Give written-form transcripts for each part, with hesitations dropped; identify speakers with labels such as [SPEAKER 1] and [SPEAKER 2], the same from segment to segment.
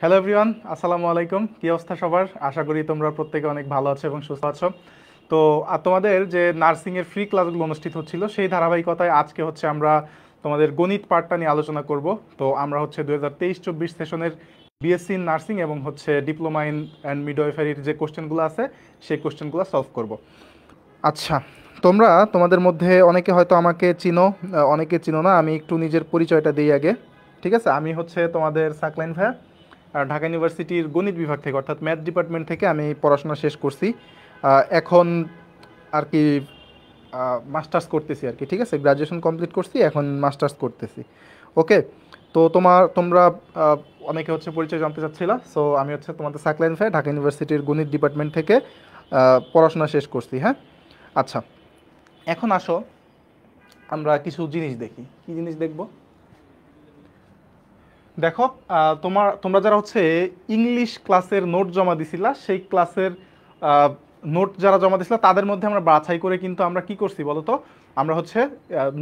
[SPEAKER 1] Hello everyone, আসসালামু আলাইকুম। কি অবস্থা সবার? আশা করি তোমরা প্রত্যেকে অনেক ভালো আছো এবং সুস্থ আছো। তো তোমাদের যে নার্সিংয়ের ফ্রি ক্লাসগুলো অনুষ্ঠিত হচ্ছিল সেই ধারাবাহিকতায় আজকে হচ্ছে আমরা তোমাদের গণিত পার্টটা নিয়ে আলোচনা করব। তো আমরা হচ্ছে 2023-24 সেশনের বিএসসি ইন নার্সিং এবং হচ্ছে ডিপ্লোমা ইন অ্যান্ড মিডওয়াইফারির যে কোশ্চেনগুলো আছে সেই কোশ্চেনগুলো সলভ করব। আচ্ছা, তোমরা তোমাদের মধ্যে অনেকে হয়তো আমাকে চিনো, অনেকে চিনো না। আমি একটু নিজের পরিচয়টা দিই আগে। ঠিক আছে, আমি হচ্ছে তোমাদের সাকলাইন ভাইয়া, আর ঢাকা ইউনিভার্সিটির গণিত বিভাগ থেকে অর্থাৎ ম্যাথ ডিপার্টমেন্ট থেকে আমি পড়াশোনা শেষ করছি। এখন আর কি মাস্টার্স করতেছি আর কি। ঠিক আছে, গ্রাজুয়েশন কমপ্লিট করছি, এখন মাস্টার্স করতেছি। ওকে। তো তোমরা আহ, অনেকে হচ্ছে পরিচয় জানতে চাচ্ছিলা। সো আমি হচ্ছে তোমাদের সাকলাইন ভাই, ঢাকা ইউনিভার্সিটির গণিত ডিপার্টমেন্ট থেকে পড়াশোনা শেষ করছি। হ্যাঁ, আচ্ছা, এখন আসো আমরা কিছু জিনিস দেখি। কি জিনিস দেখব? দেখো, তোমরা যারা হচ্ছে ইংলিশ ক্লাসের নোট জমা দিছিলা, সেই ক্লাসের নোট যারা জমা দিছিলা তাদের মধ্যে আমরা বাছাই করে কিন্তু আমরা কি করছি বলো তো? আমরা হচ্ছে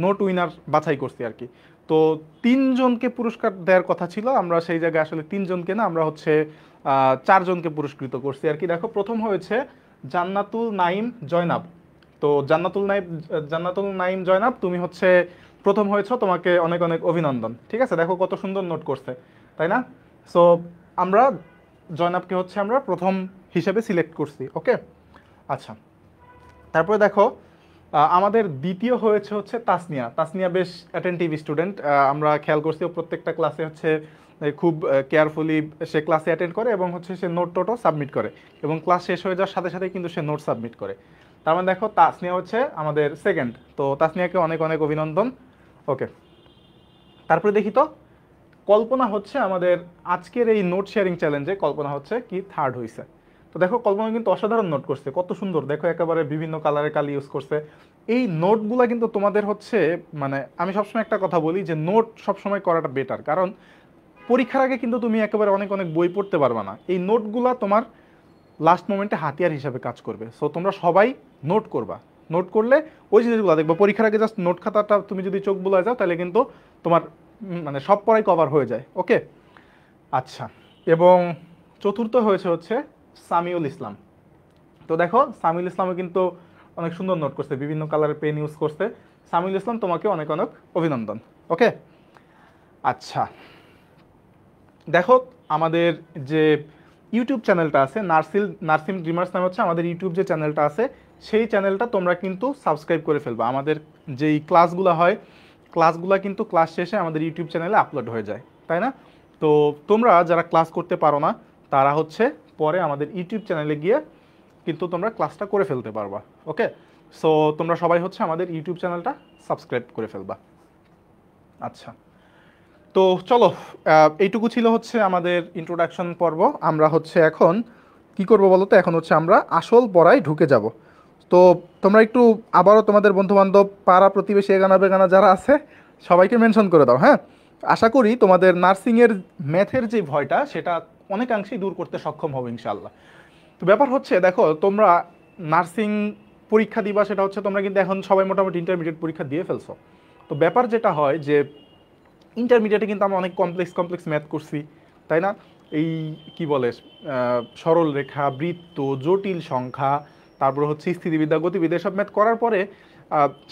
[SPEAKER 1] নোট উইনার বাছাই করছি আর কি। তো তিনজনকে পুরস্কার দেওয়ার কথা ছিল, আমরা সেই জায়গায় আসলে তিনজনকে না, আমরা হচ্ছে চারজনকে পুরস্কৃত করছি আর কি। দেখো, প্রথম হয়েছে জান্নাতুল নাইম জয়নাব। তো জান্নাতুল নাইম জয়নাব, তুমি হচ্ছে প্রথম হয়েছো, তোমাকে অনেক অনেক অভিনন্দন। ঠিক আছে, দেখো কত সুন্দর নোট করছে, তাই না? সো আমরা জয়নাবকে হচ্ছে আমরা প্রথম হিসেবে সিলেক্ট করছি। ওকে, আচ্ছা। তারপরে দেখো, আমাদের দ্বিতীয় হয়েছে হচ্ছে তাসনিয়া। তাসনিয়া বেশ অ্যাটেন্টিভ স্টুডেন্ট, আমরা খেয়াল করছি ও প্রত্যেকটা ক্লাসে হচ্ছে খুব কেয়ারফুলি সে ক্লাসে অ্যাটেন্ড করে এবং হচ্ছে সে নোট টোটও সাবমিট করে এবং ক্লাস শেষ হয়ে যাওয়ার সাথে সাথে কিন্তু সে নোট সাবমিট করে। তার মানে দেখো, তাসনিয়া হচ্ছে আমাদের সেকেন্ড। তো তাসনিয়াকে অনেক অনেক অভিনন্দন। ওকে, তারপরে দেখি তো, কল্পনা হচ্ছে আমাদের আজকের এই নোট শেয়ারিং চ্যালেঞ্জে কল্পনা হচ্ছে কি থার্ড হয়েছে। তো দেখো, কল্পনা কিন্তু অসাধারণ নোট করছে, কত সুন্দর দেখো, একেবারে বিভিন্ন কালারের কালি ইউজ করছে। এই নোটগুলা কিন্তু তোমাদের হচ্ছে, মানে আমি সবসময় একটা কথা বলি যে নোট সবসময় করাটা বেটার, কারণ পরীক্ষার আগে কিন্তু তুমি একেবারে অনেক অনেক বই পড়তে পারবা না। এই নোটগুলা তোমার লাস্ট মোমেন্টে হাতিয়ার হিসাবে কাজ করবে। সো তোমরা সবাই নোট করবা। নোট করলে ওই জিনিসগুলো দেখবো, পরীক্ষার আগে জাস্ট নোট খাতাটা তুমি যদি চোখ বুলায় যাও তাহলে কিন্তু তোমার মানে সব পড়াই কভার হয়ে যায়। ওকে, আচ্ছা। এবং চতুর্থ হয়েছে হচ্ছে সামিউল ইসলাম। তো দেখো, সামিউল ইসলামও কিন্তু অনেক সুন্দর নোট করছে, বিভিন্ন কালারের পেন ইউজ করছে। সামিউল ইসলাম, তোমাকে অনেক অনেক অভিনন্দন। ওকে, আচ্ছা। দেখো, আমাদের যে ইউটিউব চ্যানেলটা আছে, নার্সিম ড্রিমার্স নামে হচ্ছে আমাদের ইউটিউব যে চ্যানেলটা আছে, সেই চ্যানেলটা তোমরা কিন্তু সাবস্ক্রাইব করে ফেলবা। আমাদের যেই ক্লাসগুলো হয়, ক্লাসগুলো কিন্তু ক্লাস শেষে আমাদের ইউটিউব চ্যানেলে আপলোড হয়ে যায়, তাই না? তো তোমরা যারা ক্লাস করতে পারো না, তারা হচ্ছে পরে আমাদের ইউটিউব চ্যানেলে গিয়ে কিন্তু তোমরা ক্লাসটা করে ফেলতে পারবা। ওকে, সো তোমরা সবাই হচ্ছে আমাদের ইউটিউব চ্যানেলটা সাবস্ক্রাইব করে ফেলবা। আচ্ছা, তো চলো, এইটুকু ছিল হচ্ছে আমাদের ইন্ট্রোডাকশন পর্ব। আমরা হচ্ছে এখন কি করব বলো তো? এখন হচ্ছে আমরা আসল পড়ায় ঢুকে যাব। তো তোমরা একটু আবারও তোমাদের বন্ধুবান্ধব, পাড়া প্রতিবেশী, এগানা বেগানা যারা আছে সবাইকে মেনশন করে দাও। হ্যাঁ, আশা করি তোমাদের নার্সিংয়ের ম্যাথের যে ভয়টা সেটা অনেকাংশেই দূর করতে সক্ষম হবে ইনশাআল্লাহ। তো ব্যাপার হচ্ছে, দেখো তোমরা নার্সিং পরীক্ষা দিবা, সেটা হচ্ছে তোমরা কিন্তু এখন সবাই মোটামুটি ইন্টারমিডিয়েট পরীক্ষা দিয়ে ফেলছো। তো ব্যাপার যেটা হয় যে ইন্টারমিডিয়েটে কিন্তু আমরা অনেক কমপ্লেক্স কমপ্লেক্স ম্যাথ করছি, তাই না? এই কি বলে, সরল রেখা, বৃত্ত, জটিল সংখ্যা, তারপর হচ্ছে স্থিতিবিদ্যা, গতিবিদ্যা, এসব ম্যাথ করার পরে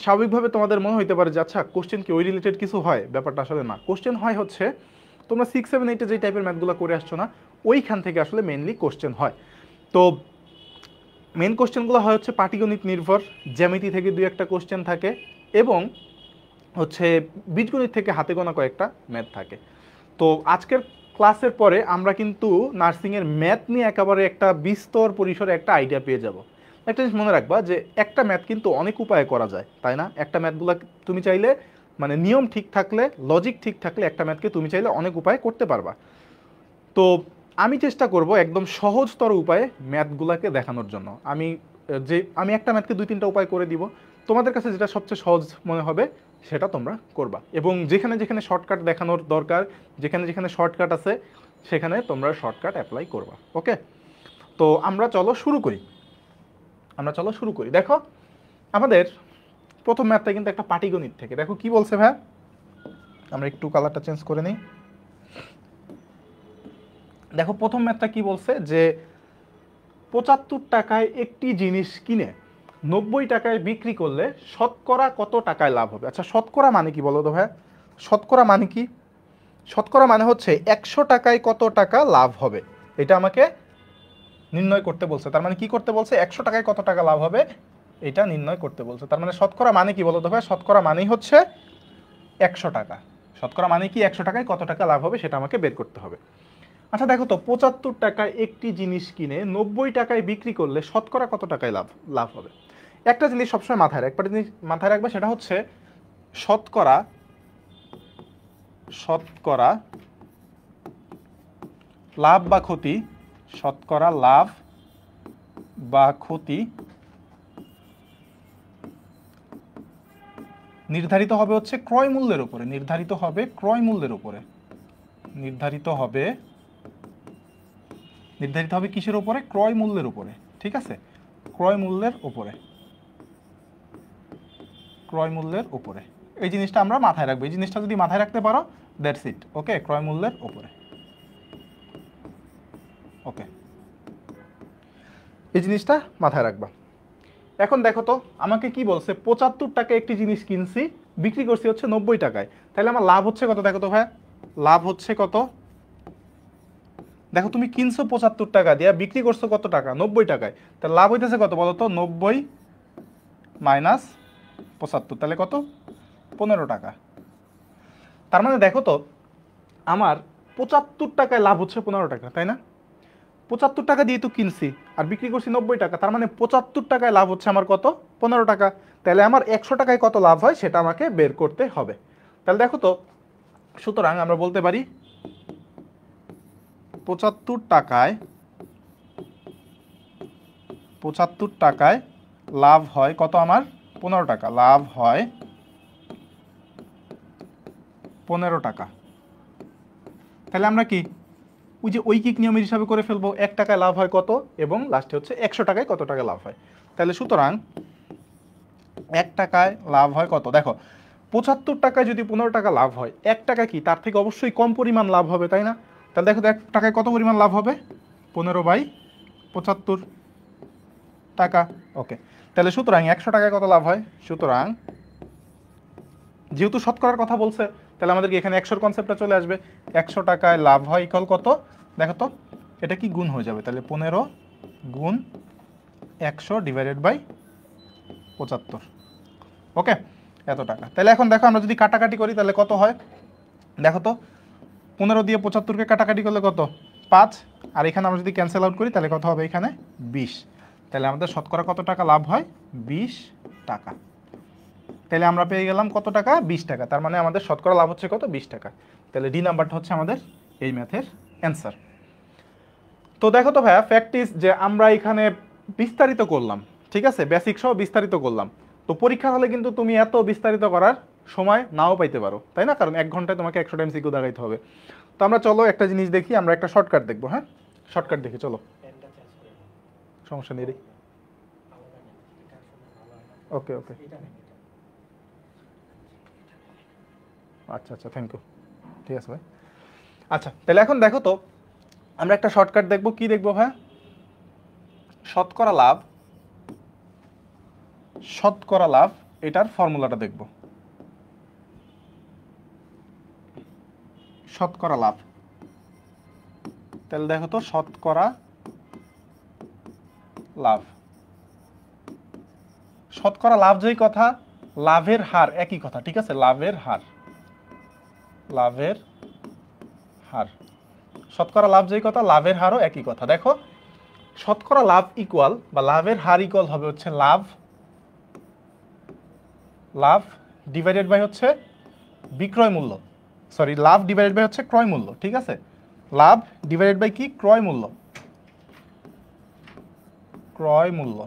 [SPEAKER 1] স্বাভাবিকভাবে তোমাদের মনে হইতে পারে যে আচ্ছা, কোশ্চেন কি ওই রিলেটেড কিছু হয়? ব্যাপারটা আসলে না। কোশ্চেন হয় হচ্ছে তোমরা 6, 7, 8-এ যে টাইপের ম্যাথগুলো করে আসছো না, ওইখান থেকে আসলে মেনলি কোশ্চেন হয়। তো মেন কোশ্চেনগুলো হয় হচ্ছে পাটিগণিত নির্ভর, জ্যামিতি থেকে দুই একটা কোশ্চেন থাকে এবং হচ্ছে বীজগণিত থেকে হাতে গোনা কয়েকটা ম্যাথ থাকে। তো আজকের ক্লাসের পরে আমরা কিন্তু নার্সিংয়ের ম্যাথ নিয়ে একেবারে একটা বিস্তর পরিসরে একটা আইডিয়া পেয়ে যাব। একটা জিনিস মনে রাখবা যে একটা ম্যাথ কিন্তু অনেক উপায়ে করা যায়, তাই না? একটা ম্যাথগুলো তুমি চাইলে, মানে নিয়ম ঠিক থাকলে, লজিক ঠিক থাকলে একটা ম্যাথকে তুমি চাইলে অনেক উপায়ে করতে পারবা। তো আমি চেষ্টা করব একদম সহজতর উপায়ে ম্যাথগুলোকে দেখানোর জন্য। আমি একটা ম্যাথকে 2-3টা উপায় করে দিব, তোমাদের কাছে যেটা সবচেয়ে সহজ মনে হবে সেটা তোমরা করবা, এবং যেখানে যেখানে শর্টকাট দেখানোর দরকার, যেখানে যেখানে শর্টকাট আছে সেখানে তোমরা শর্টকাট অ্যাপ্লাই করবা। ওকে, তো আমরা চলো শুরু করি। দেখো, আমাদের প্রথম ম্যাথটা কিন্তু একটা পাটিগণিত থেকে। দেখো কি বলছে ভাই, আমরা একটু কালারটা চেঞ্জ করে নিই। দেখো প্রথম ম্যাথটা কি বলছে যে 75 টাকায় একটি জিনিস কিনে 90 টাকায় বিক্রি করলে শতকরা কত টাকায় লাভ হবে। আচ্ছা শতকরা মানে কি বলো তো ভাই, শতকরা মানে কি? শতকরা মানে হচ্ছে 100 টাকায় কত টাকা লাভ হবে, এটা আমাকে নির্ণয় করতে বলছে। তার মানে কি করতে বলছে, 100 টাকায় কত টাকা লাভ হবে এটা নির্ণয় করতে বলছে। তার মানে শতকরা মানে কি বলো তো ভাই, শতকরা মানেই হচ্ছে 100 টাকা। শতকরা মানে কি 100 টাকায় কত টাকা লাভ হবে সেটা আমাকে বের করতে হবে। আচ্ছা দেখো তো 75 টাকায় একটি জিনিস কিনে 90 টাকায় বিক্রি করলে শতকরা কত টাকায় লাভ লাভ হবে। একটা জিনিস সবসময় মাথায় রাখবে, একটা জিনিস মাথায় রাখবে, সেটা হচ্ছে শতকরা শতকরা লাভ বা ক্ষতি, শতকরা লাভ বা ক্ষতি নির্ধারিত হবে হচ্ছে ক্রয় মূল্যের উপরে, নির্ধারিত হবে ক্রয় মূল্যের উপরে, নির্ধারিত হবে কিসের উপরে, ক্রয় মূল্যের উপরে। ঠিক আছে, ক্রয় মূল্যের উপরে, ক্রয় মূল্যের উপরে। এই জিনিসটা আমরা মাথায় রাখবো, এই জিনিসটা যদি মাথায় রাখতে পারো দ্যাটস ইট। ওকে, ক্রয় মূল্যের উপরে। ওকে, এই জিনিসটা মাথায় রাখবা। এখন দেখো তো আমাকে কি বলছে, 75 টাকায় একটি জিনিস কিনছি, বিক্রি করছি হচ্ছে 90 টাকায়, তাহলে আমার লাভ হচ্ছে কত? দেখো তো ভাই, লাভ হচ্ছে কত? দেখো তুমি কিনছো 75 টাকা দিয়ে, বিক্রি করছো কত টাকা? 90 টাকায়, তাহলে লাভ হইতেছে কত বলো তো? 90 মাইনাস 75, তাহলে কত? 15 টাকা। তার মানে দেখো তো আমার 75 টাকায় লাভ হচ্ছে 15 টাকা, তাই না? 75 টাকা দিয়ে তো কিনছি আর বিক্রি করছি 90 টাকা, তার মানে 75 টাকায় লাভ হচ্ছে আমার কত? 15 টাকা। তাহলে আমার 100 টাকায় কত লাভ হয় সেটা আমাকে বের করতে হবে। তাহলে দেখো তো, সুতরাং আমরা বলতে পারি 75 টাকায় লাভ হয় কত আমার? 15 টাকা। লাভ হয় 15 টাকা। তাহলে আমরা কি ওই যে ঐকিক নিয়মের হিসাবে করে ফেলবো, 1 টাকায় লাভ হয় কত এবং লাস্টে হচ্ছে 100 টাকায় কত টাকা লাভ হয়। তাহলে সুতরাং 1 টাকায় লাভ হয় কত? দেখো 75 টাকায় যদি 15 টাকা লাভ হয়, 1 টাকা কি তার থেকে অবশ্যই কম পরিমাণ লাভ হবে, তাই না? তাহলে দেখো তো 1 টাকায় কত পরিমাণ লাভ হবে? 15/75 টাকা। ওকে, তাহলে সুতরাং 100 টাকায় কত লাভ হয়? সুতরাং যেহেতু শতকরার কথা বলছে, তাহলে আমাদেরকে এখানে 100 কনসেপ্টটা চলে আসবে। 100 টাকায় লাভ হয় ইকুয়াল কত? দেখো তো এটা কি গুণ হয়ে যাবে, তাহলে 15 গুণ 100 ডিভাইডেড বাই 75। ওকে, এত টাকা। তাহলে এখন দেখো আমরা যদি কাটাকাটি করি তাহলে কত হয়, দেখো তো 15 দিয়ে 75কে কাটাকাটি করলে কত? 5। আর এখানে আমরা যদি ক্যান্সেল আউট করি তাহলে কত হবে? এখানে 20। তাহলে আমাদের শতকরা কত টাকা লাভ হয়? 20 টাকা। তাহলে আমরা পেয়ে গেলাম কত টাকা? 20 টাকা। তার মানে আমাদের শতকরা লাভ হচ্ছে কত? 20 টাকা। তাহলে ডি নাম্বারটা হচ্ছে আমাদের এই ম্যাথের অ্যান্সার। তো দেখো তো ভাইয়া, ফ্যাক্ট ইজ যে আমরা এখানে বিস্তারিত করলাম, ঠিক আছে, বেসিক সহ বিস্তারিত করলাম। তো পরীক্ষা হলে কিন্তু তুমি এত বিস্তারিত করার সময় নাও পাইতে পারো, তাই না? কারণ 1 ঘন্টায় তোমাকে 100 টাইম সিকিউ দেখাইতে হবে। তো আমরা চলো একটা জিনিস দেখি, আমরা একটা শর্টকাট দেখবো। হ্যাঁ, শর্টকাট দেখি, চলো। সমস্যা নেই রে। ওকে ওকে, আচ্ছা আচ্ছা, থ্যাংক ইউ। ঠিক আছে ভাই। আচ্ছা তাহলে এখন দেখো তো আমরা একটা শর্টকাট দেখবো। কি দেখবো ভাই? শতকরা লাভ, শতকরা লাভ এটার ফর্মুলাটা দেখব। শতকরা লাভ, তাহলে দেখো তো শতকরা লাভ, শতকরা লাভ যেই কথা, লাভের হার একই কথা, ঠিক আছে? লাভের হার, লাভের হার, শতকরা লাভ যেই কথা, লাভের হারও একই কথা। দেখো শতকরা লাভ ইকুয়াল বা লাভের হার ইকুয়াল হবে হচ্ছে লাভ, লাভ ডিভাইডেড বাই হচ্ছে বিক্রয় মূল্য, সরি লাভ ডিভাইডেড বাই হচ্ছে ক্রয় মূল্য, ঠিক আছে? লাভ ডিভাইডেড বাই কি? ক্রয় মূল্য, ক্রয় মূল্য,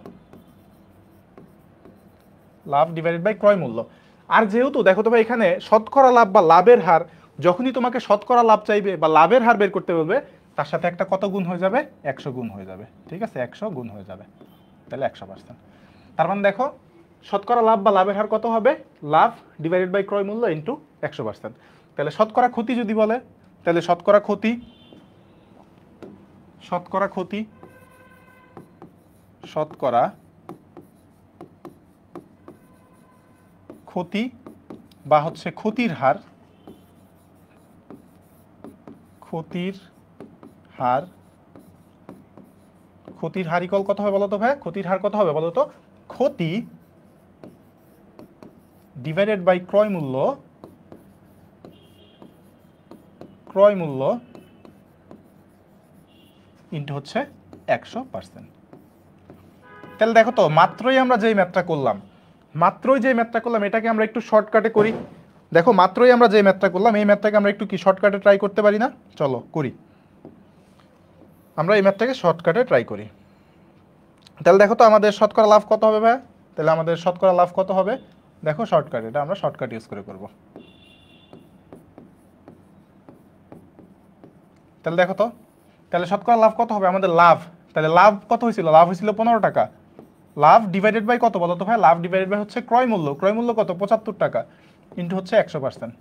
[SPEAKER 1] লাভ ডিভাইডেড বাই ক্রয় মূল্য। আর যেহেতু দেখো তো ভাই এখানে শতকরা লাভ বা লাভের হার, যখনই তোমাকে শতকরা লাভ চাইবে বা লাভের হার বের করতে বলবে, তার সাথে একটা কত গুণ হয়ে যাবে? 100 গুণ হয়ে যাবে, ঠিক আছে? 100 গুণ হয়ে যাবে, তাহলে 100%। তার মানে দেখো শতকরা লাভ বা লাভের হার কত হবে? লাভ ডিভাইডেড বাই ক্রয় মূল্য ইন্টু 100%। তাহলে শতকরা ক্ষতি যদি বলে, তাহলে শতকরা ক্ষতি শতকরা ক্ষতি, শতকরা ক্ষতি বা হচ্ছে ক্ষতির হার, ক্ষতির হার, ক্ষতির হার ইকুয়াল কত হবে বলো তো ভাই? ক্ষতির হার কত হবে বলো তো? ক্ষতি ডিভাইডেড বাই ক্রয় মূল্য, ক্রয় মূল্য ইন্টু হচ্ছে 100%। তাহলে দেখো তো মাত্রই আমরা যেই ম্যাথটা করলাম, এটাকে আমরা একটু শর্টকাটে করি। দেখো মাত্রই আমরা যে ম্যাথটা করলাম এই ম্যাথটাকে আমরা একটু কি শর্টকাটে ট্রাই করতে পারি না? চলো করি, আমরা এই ম্যাথটাকে শর্টকাটে ট্রাই করি। তাহলে দেখো তো আমাদের শতকরা লাভ কত হবে ভাই? তাহলে আমাদের শতকরা লাভ কত হবে? দেখো শর্টকাট, এটা আমরা শর্টকাট ইউজ করে করব। তাহলে দেখো তো, তাহলে শতকরা লাভ কত হবে আমাদের? লাভ, তাহলে লাভ কত হয়েছিল? লাভ হয়েছিল 15 টাকা। লাভ ডিভাইডেড বাই কত বলো তো ভাই? লাভ ডিভাইডেড বাই হচ্ছে ক্রয় মূল্য, ক্রয় মূল্য কত? 75 টাকা ইন্টু হচ্ছে 100%।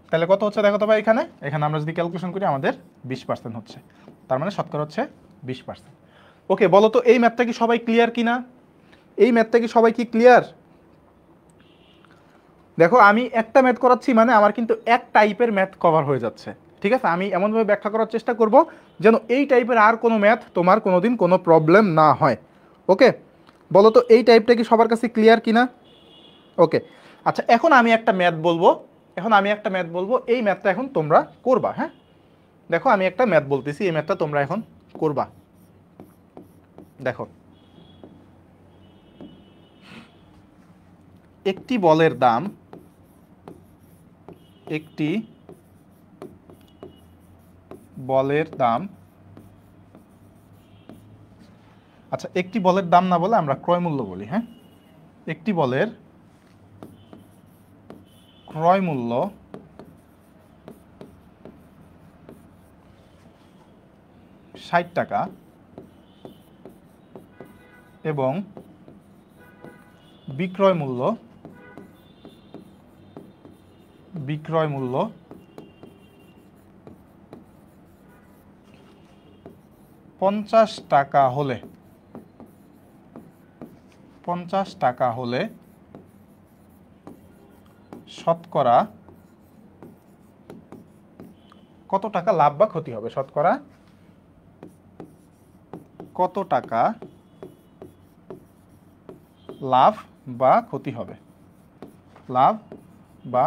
[SPEAKER 1] তাহলে কত হচ্ছে দেখো তো ভাই? এখানে আমরা যদি ক্যালকুলেশন করি আমাদের 20% হচ্ছে, তার মানে শতকরা হচ্ছে 20%। ওকে, বলো তো এই ম্যাথটা কি সবাই ক্লিয়ার কিনা? এই ম্যাথটা কি সবাই কি ক্লিয়ার? দেখো আমি একটা ম্যাথ করাচ্ছি মানে আমার কিন্তু এক টাইপের ম্যাথ কভার হয়ে যাচ্ছে, ঠিক আছে? আমি এমনভাবে ব্যাখ্যা করার চেষ্টা করব যেন এই টাইপের আর কোনো ম্যাথ তোমার কোনোদিন কোনো প্রবলেম না হয়। ওকে, বলো তো এই টাইপটা কি সবার কাছে ক্লিয়ার কিনা? ওকে, আচ্ছা এখন আমি একটা ম্যাথ বলবো, এই ম্যাথটা এখন তোমরা করবা। হ্যাঁ, দেখো আমি একটা ম্যাথ বলতেছি, এই ম্যাথটা তোমরা এখন করবা। দেখো, একটি বলের দাম, একটি বলের দাম, আচ্ছা একটি বলের দাম না বলে আমরা ক্রয় মূল্য বলি। হ্যাঁ, একটি বলের ক্রয় মূল্য 60 টাকা এবং বিক্রয় মূল্য 50 টাকা হলে, 50 টাকা হলে শতকরা কত টাকা লাভ বা ক্ষতি হবে? শতকরা কত টাকা লাভ বা ক্ষতি হবে? লাভ বা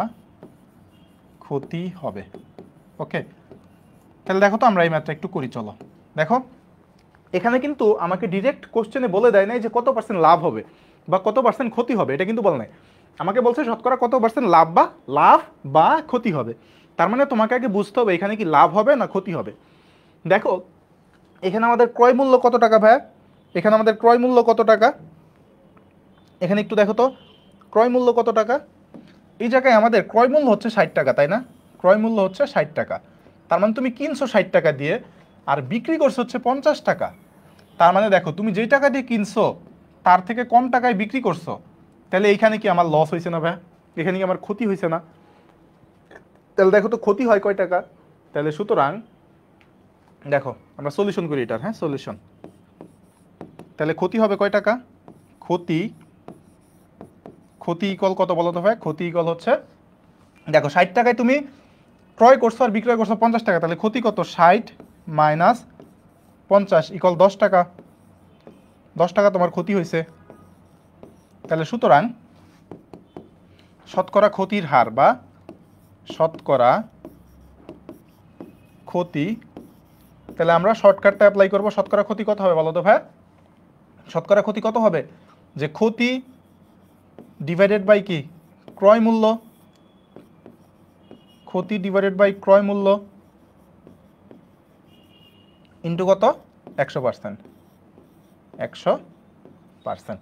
[SPEAKER 1] ক্ষতি হবে। ওকে, তাহলে দেখো তো আমরা এই ম্যাথটা একটু করি, চলো। দেখো এখানে কিন্তু আমাকে ডিরেক্ট কোশ্চেনে বলে দেয় নাই যে কত পার্সেন্ট লাভ হবে বা কত পার্সেন্ট ক্ষতি হবে, এটা কিন্তু বলে নাই। আমাকে বলছে শতকরা কত পার্সেন্ট লাভ বা ক্ষতি হবে। তার মানে তোমাকে আগে বুঝতে হবে এখানে কি লাভ হবে না ক্ষতি হবে। দেখো এখানে আমাদের ক্রয় মূল্য কত টাকা ভাইয়া? এখানে আমাদের ক্রয় মূল্য কত টাকা? এখানে একটু দেখো তো ক্রয় মূল্য কত টাকা? এই জায়গায় আমাদের ক্রয় মূল্য হচ্ছে 60 টাকা, তাই না? ক্রয় মূল্য হচ্ছে 60 টাকা, তার মানে তুমি কিনছো 60 টাকা দিয়ে আর বিক্রি করছো হচ্ছে 50 টাকা। তার মানে দেখো তুমি যেই টাকা দিয়ে কিনছো তার থেকে কম টাকায় বিক্রি করছো, তাহলে এইখানে কি আমার লস হয়েছে না ভাই? এখানে কি আমার ক্ষতি হয়েছে না? তাহলে দেখো তো ক্ষতি হয় কয় টাকা? তাহলে সুতরাং দেখো আমরা সলিউশন করি এটার। হ্যাঁ, সলিউশন, তাহলে ক্ষতি হবে কয় টাকা? ক্ষতি ইকুয়াল কত বলো তো ভাই? ক্ষতি ইকুয়াল হচ্ছে, দেখো 60 টাকায় তুমি ক্রয় করছো আর বিক্রয় করছো 50 টাকা, তাহলে ক্ষতি কত? 60 মাইনাস 50 ইকুয়াল 10 টাকা। 10 টাকা তোমার ক্ষতি হয়েছে। তাহলে সুতরাং শতকরা ক্ষতির হার বা শতকরা ক্ষতি, তাহলে আমরা শর্টকাটটা অ্যাপ্লাই করবো। শতকরা ক্ষতি কত হবে বলো তো ভাই? শতকরা ক্ষতি কত হবে? যে ক্ষতি ডিভাইডেড বাই কি? ক্রয় মূল্য, ক্ষতি ডিভাইডেড বাই ক্রয় মূল্য ইন্টু কত? 100%। 100%।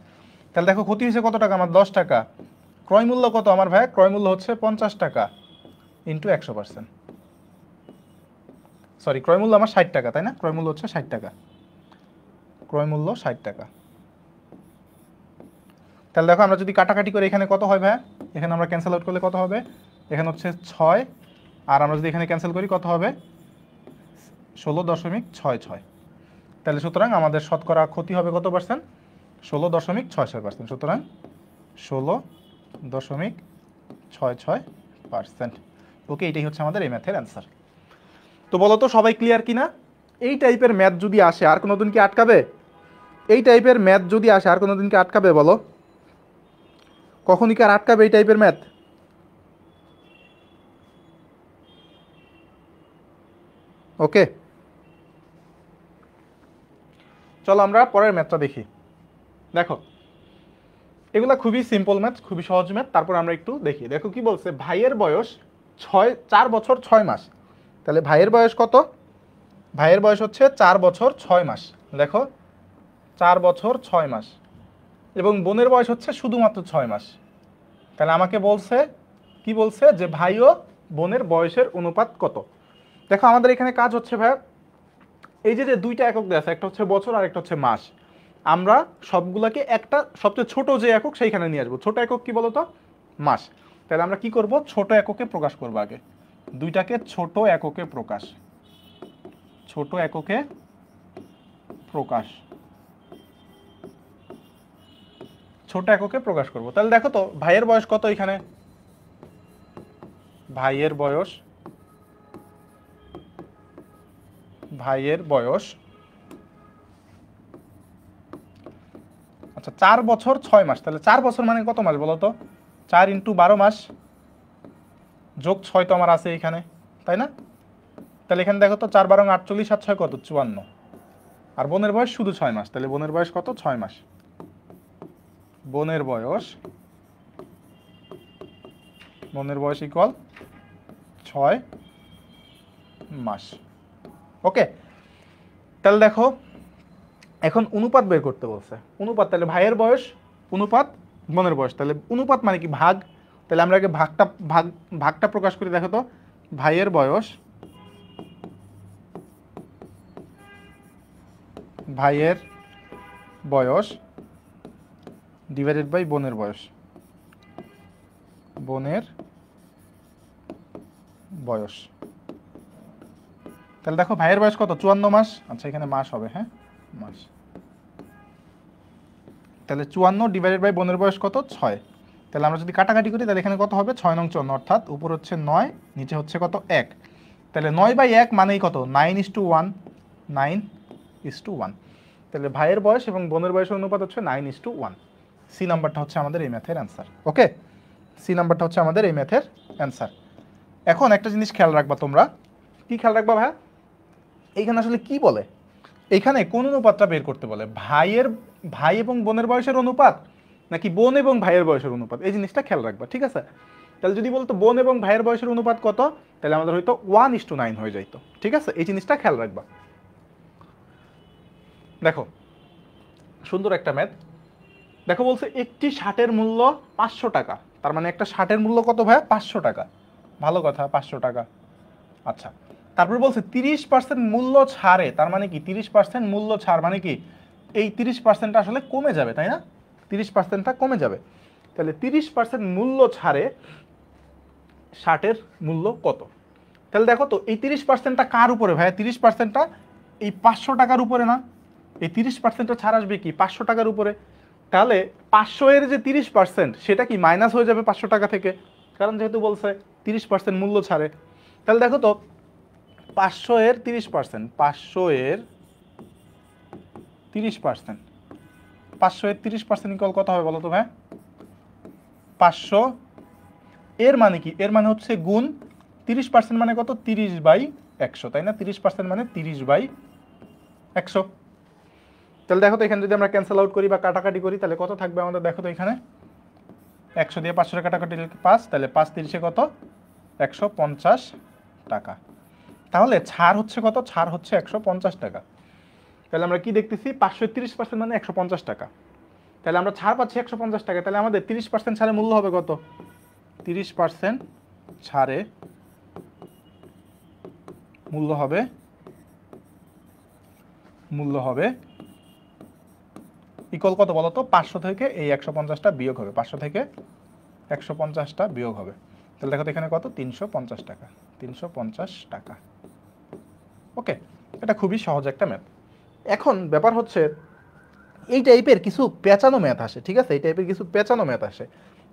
[SPEAKER 1] তাহলে দেখো ক্ষতি হয়েছে কত টাকা আমার? 10 টাকা। ক্রয় মূল্য কত আমার ভাই? ক্রয় মূল্য হচ্ছে 50 টাকা ইন্টু 100%। সরি, ক্রয় মূল্য আমার 60 টাকা, তাই না? ক্রয় মূল্য হচ্ছে 60 টাকা, ক্রয় মূল্য 60 টাকা। তাহলে দেখো আমরা যদি কাটাকাটি করে এখানে কত হয় ভাই? এখানে আমরা ক্যান্সেল আউট করলে কত হবে? এখানে হচ্ছে 6, আর আমরা যদি এখানে ক্যান্সেল করি কত হবে? 16.66। তাহলে সুতরাং আমাদের শতকরা ক্ষতি হবে কত পার্সেন্ট? 16.66%। সুতরাং 16.66%। ওকে, এটাই হচ্ছে আমাদের এই ম্যাথের অ্যান্সার। তো বলো তো সবাই ক্লিয়ার কিনা? এই টাইপের ম্যাথ যদি আসে আর কোনোদিন কি আটকাবে? এই টাইপের ম্যাথ যদি আসে আর কোনোদিন কি আটকাবে বলো? কখনই কি আর আটকাবে এই টাইপের ম্যাথ? ওকে, চলো আমরা পরের ম্যাথটা দেখি। দেখো এগুলা খুবই সিম্পল ম্যাথ, খুবই সহজ ম্যাথ। তারপর আমরা একটু দেখি। দেখো কি বলছে, ভাইয়ের বয়স 4 বছর 6 মাস। তাহলে ভাইয়ের বয়স কত? ভাইয়ের বয়স হচ্ছে 4 বছর 6 মাস। দেখো 4 বছর 6 মাস, এবং বোনের বয়স হচ্ছে শুধুমাত্র 6 মাস। তাহলে আমাকে বলছে, কি বলছে, যে ভাই ও বোনের বয়সের অনুপাত কত। দেখো আমাদের এখানে কাজ হচ্ছে ভাই, এই যে দুইটা একক দেওয়া আছে, একটা হচ্ছে বছর আর একটা হচ্ছে মাস। আমরা সবগুলাকে একটা সবচেয়ে ছোট যে একক সেইখানে নিয়ে আসবো। ছোট একক কি বলতো? মাস। তাহলে আমরা কি করব, ছোট এককে প্রকাশ করব আগে। দুইটাকে ছোট এককে প্রকাশ, ছোট এককে প্রকাশ, ছোট এককে প্রকাশ করব। তাহলে দেখো তো ভাইয়ের বয়স কত এখানে? ভাইয়ের বয়স, ভাইয়ের বয়স আচ্ছা 4 বছর 6 মাস। তাহলে 4 বছর মানে কত মাস বলো তো? 4 × 12 মাস যোগ 6 তো আমার আছে এখানে, তাই না? তাহলে এখানে দেখো তো 4 12 48 আর 6 কত? 54। আর বোনের বয়স শুধু 6 মাস। তাহলে বোনের বয়স কত? 6 মাস। বোনের বয়স, বোনের বয়স ইকুয়াল 6 মাস। ওকে, তাহলে দেখো এখন অনুপাত বের করতে বলছে। অনুপাত, তাহলে ভাইয়ের বয়স অনুপাত বোনের বয়স। তাহলে অনুপাত মানে কি? ভাগ। তাহলে আমরা আগে ভাগটা প্রকাশ করি। দেখো তো ভাইয়ের বয়স, ভাইয়ের বয়স ডিভাইডেড বাই বোনের বয়স, বোনের বয়স। তাহলে দেখো ভাইয়ের বয়স কত? 54 মাস। আচ্ছা এখানে মাস হবে, হ্যাঁ মাস। তাহলে 54 ডিভাইডেড বাই বোনের বয়স কত? 6। তাহলে আমরা যদি কাটাকাটি করি তাহলে এখানে কত হবে? 6 নং 54, অর্থাৎ উপর হচ্ছে 9, নিচে হচ্ছে কত? 1। তাহলে 9/1 মানেই কত? 9:1, 9:1। তাহলে ভাইয়ের বয়স এবং বোনের বয়সের অনুপাত হচ্ছে 9:1। সি নাম্বারটা হচ্ছে আমাদের এই ম্যাথের অ্যান্সার। ওকে, সি নাম্বারটা হচ্ছে আমাদের এই ম্যাথের অ্যান্সার। এখন একটা জিনিস খেয়াল রাখবা তোমরা। কি খেয়াল রাখবা ভাইয়া? এইখানে আসলে কি বলে, এইখানে কোন অনুপাতটা বের করতে বলে? ভাই এবং বোনের বয়সের অনুপাত, নাকি বোন এবং ভাইয়ের বয়সের অনুপাত? এই জিনিসটা খেয়াল রাখবা, ঠিক আছে? তাহলে যদি বলতো বোন এবং ভাইয়ের বয়সের অনুপাত কত, তাহলে আমাদের হয়তো 1:9 হয়ে যাইতো, ঠিক আছে? এই জিনিসটা খেয়াল রাখবা। দেখো সুন্দর একটা ম্যাথ। দেখো বলছে একটি শার্টের মূল্য 500 টাকা। তার মানে একটা শার্টের মূল্য কত ভাইয়া? 500 টাকা। ভালো কথা, 500 টাকা। আচ্ছা, তারপর বলছে 30% মূল্য ছাড়ে। তার মানে কি? 30% মূল্য ছাড় মানে কি? এই 30% আসলে কমে যাবে, তাই না? 30%টা কমে যাবে। তাহলে 30% মূল্য ছাড়ে শার্টের মূল্য কত? তাহলে দেখো তো এই 30%টা কার উপরে ভাইয়া? 30%টা এই 500 টাকার উপরে না? এই 30%টা ছাড় আসবে কি 500 টাকার উপরে। তাহলে 500 এর যে 30% সেটা কি মাইনাস হয়ে যাবে 500 টাকা থেকে, কারণ যেহেতু বলছে 30% মূল্য ছাড়ে। তাহলে দেখো তো 500 এর 30%, 500 এর 30%, 500 এর 30% ইকুয়াল কত হবে বলো তো ভাই? 500 এর মানে কি? এর মানে হচ্ছে গুণ 30% মানে কত? 30/100, তাই না? 30% মানে 30/100। তাহলে দেখো তো এখানে যদি আমরা ক্যান্সেল আউট করি বা কাটাকাটি করি তাহলে কত থাকবে আমাদের? দেখো তো এখানে 100 দিয়ে 500 কাটাকাটি 5, তাহলে 5 30-এ কত? 150 টাকা। তাহলে ছাড় হচ্ছে কত? ছাড় হচ্ছে 150 টাকা। তাহলে আমরা কি দেখতেছি? 500 30% মানে 150 টাকা। তাহলে আমরা ছাড় পাচ্ছি 150 টাকা। তাহলে আমাদের 30% ছাড়ে মূল্য হবে কত? 30% ছাড়ে মূল্য হবে ইকুয়াল কত বলো তো? 500 থেকে এই 150টা বিয়োগ হবে, 500 থেকে 150টা বিয়োগ হবে। তাহলে দেখো তো এখানে কত? 350 টাকা, 350 টাকা। ওকে, এটা খুবই সহজ একটা ম্যাথ। এখন ব্যাপার হচ্ছে এই টাইপের কিছু পেঁচানো ম্যাথ আসে, ঠিক আছে, এই টাইপের কিছু পেঁচানো ম্যাথ আসে।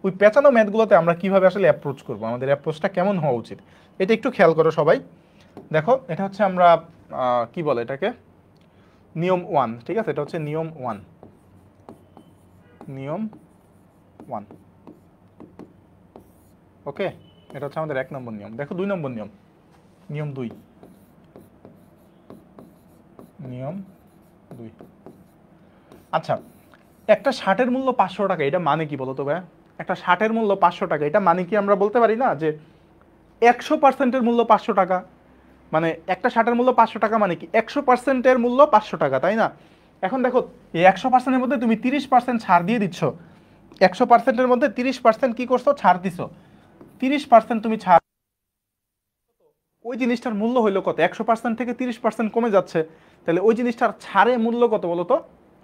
[SPEAKER 1] ওই পেঁচানো ম্যাথগুলোতে আমরা কিভাবে আসলে অ্যাপ্রোচ করবো, আমাদের অ্যাপ্রোচটা কেমন হওয়া উচিত, এটা একটু খেয়াল করো সবাই। দেখো এটা হচ্ছে আমরা কি বলে এটাকে, নিয়ম 1, ঠিক আছে, এটা হচ্ছে নিয়ম 1, নিয়ম 1, ওকে। এটা হচ্ছে আমাদের 1 নম্বর নিয়ম। দেখো 2 নম্বর নিয়ম, নিয়ম 2, নিয়ম 2। আচ্ছা, একটা শার্টের মূল্য 500 টাকা, এটা মানে কি বলো তো ভাই? একটা শার্টের মূল্য 500 টাকা, এটা মানে কি আমরা বলতে পারি না যে 100%-এর মূল্য 500 টাকা? মানে একটা শার্টের মূল্য 500 টাকা মানে কি 100%-এর মূল্য 500 টাকা, তাই না? এখন দেখো এই 100%-এর মধ্যে তুমি 30% ছাড় দিয়ে দিচ্ছ, 100%-এর মধ্যে 30% কি করছো, ছাড় দিছো, 30% তুমি ছাড়, ওই জিনিসটার মূল্য হইলো কত? 100% থেকে 30% কমে যাচ্ছে, তাহলে ওই জিনিসটার ছাড়ে মূল্য কত বলো তো?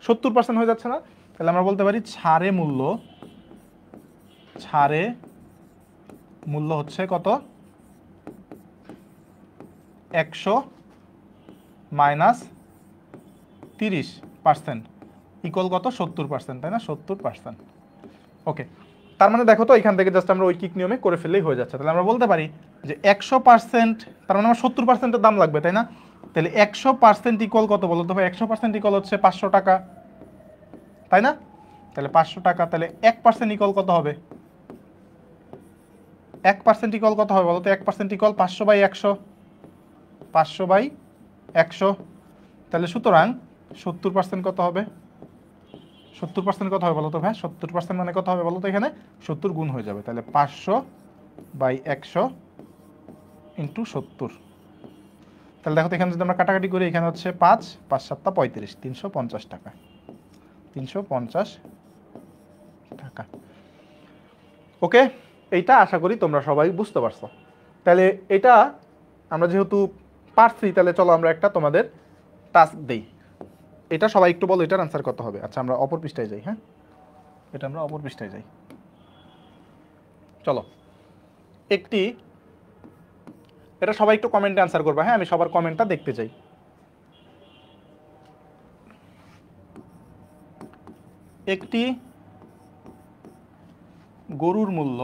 [SPEAKER 1] 70% হয়ে যাচ্ছে না? তাহলে আমরা বলতে পারি ছাড়ে মূল্য হচ্ছে কত, 100 মাইনাস 30% ইকুয়াল কত, 70%, তাই না? 70%। ওকে, তার মানে দেখো তো এখান থেকে জাস্ট আমরা ঐকিক নিয়মে করে ফেললেই হয়ে যাচ্ছে। তাহলে আমরা বলতে পারি যে 100%, তার মানে আমার 70%-এর দাম লাগবে, তাই না? তাহলে 100% ইকুয়াল কত বলো তো ভাই? 100% ইকুয়াল হচ্ছে 500 টাকা, তাই না? তাহলে 500 টাকা, তাহলে 1% ইকুয়াল কত হবে? 1% ইকুয়াল কত হবে বলো তো? 1% ইকুয়াল 500/100, 500/100। তাহলে সুতরাং 70% কত হবে? 70% কত হবে বলো তো ভাই? 70% মানে কত হবে বলো তো? এখানে 70 গুণ হয়ে যাবে, তাহলে 500/100 ইন্টু 70। তাহলে দেখো তো এখানে যদি আমরা কাটাকাটি করি, এখানে হচ্ছে 5 5 7 35, 350 টাকা, 350 টাকা। ওকে, এইটা আশা করি তোমরা সবাই বুঝতে পারছো। তাহলে এটা আমরা যেহেতু পারছি, তাহলে চলো আমরা একটা তোমাদের টাস্ক দেই। এটা সবাই একটু বলো, এটার আনসার কত হবে? আচ্ছা আমরা অপর পৃষ্ঠায় যাই, হ্যাঁ, এটা আমরা অপর পৃষ্ঠায় যাই, চলো। একটি, এটা সবাই একটু কমেন্টে আনসার করবা, হ্যাঁ, আমি সবার কমেন্টটা দেখতে চাই। একটি গরুর মূল্য,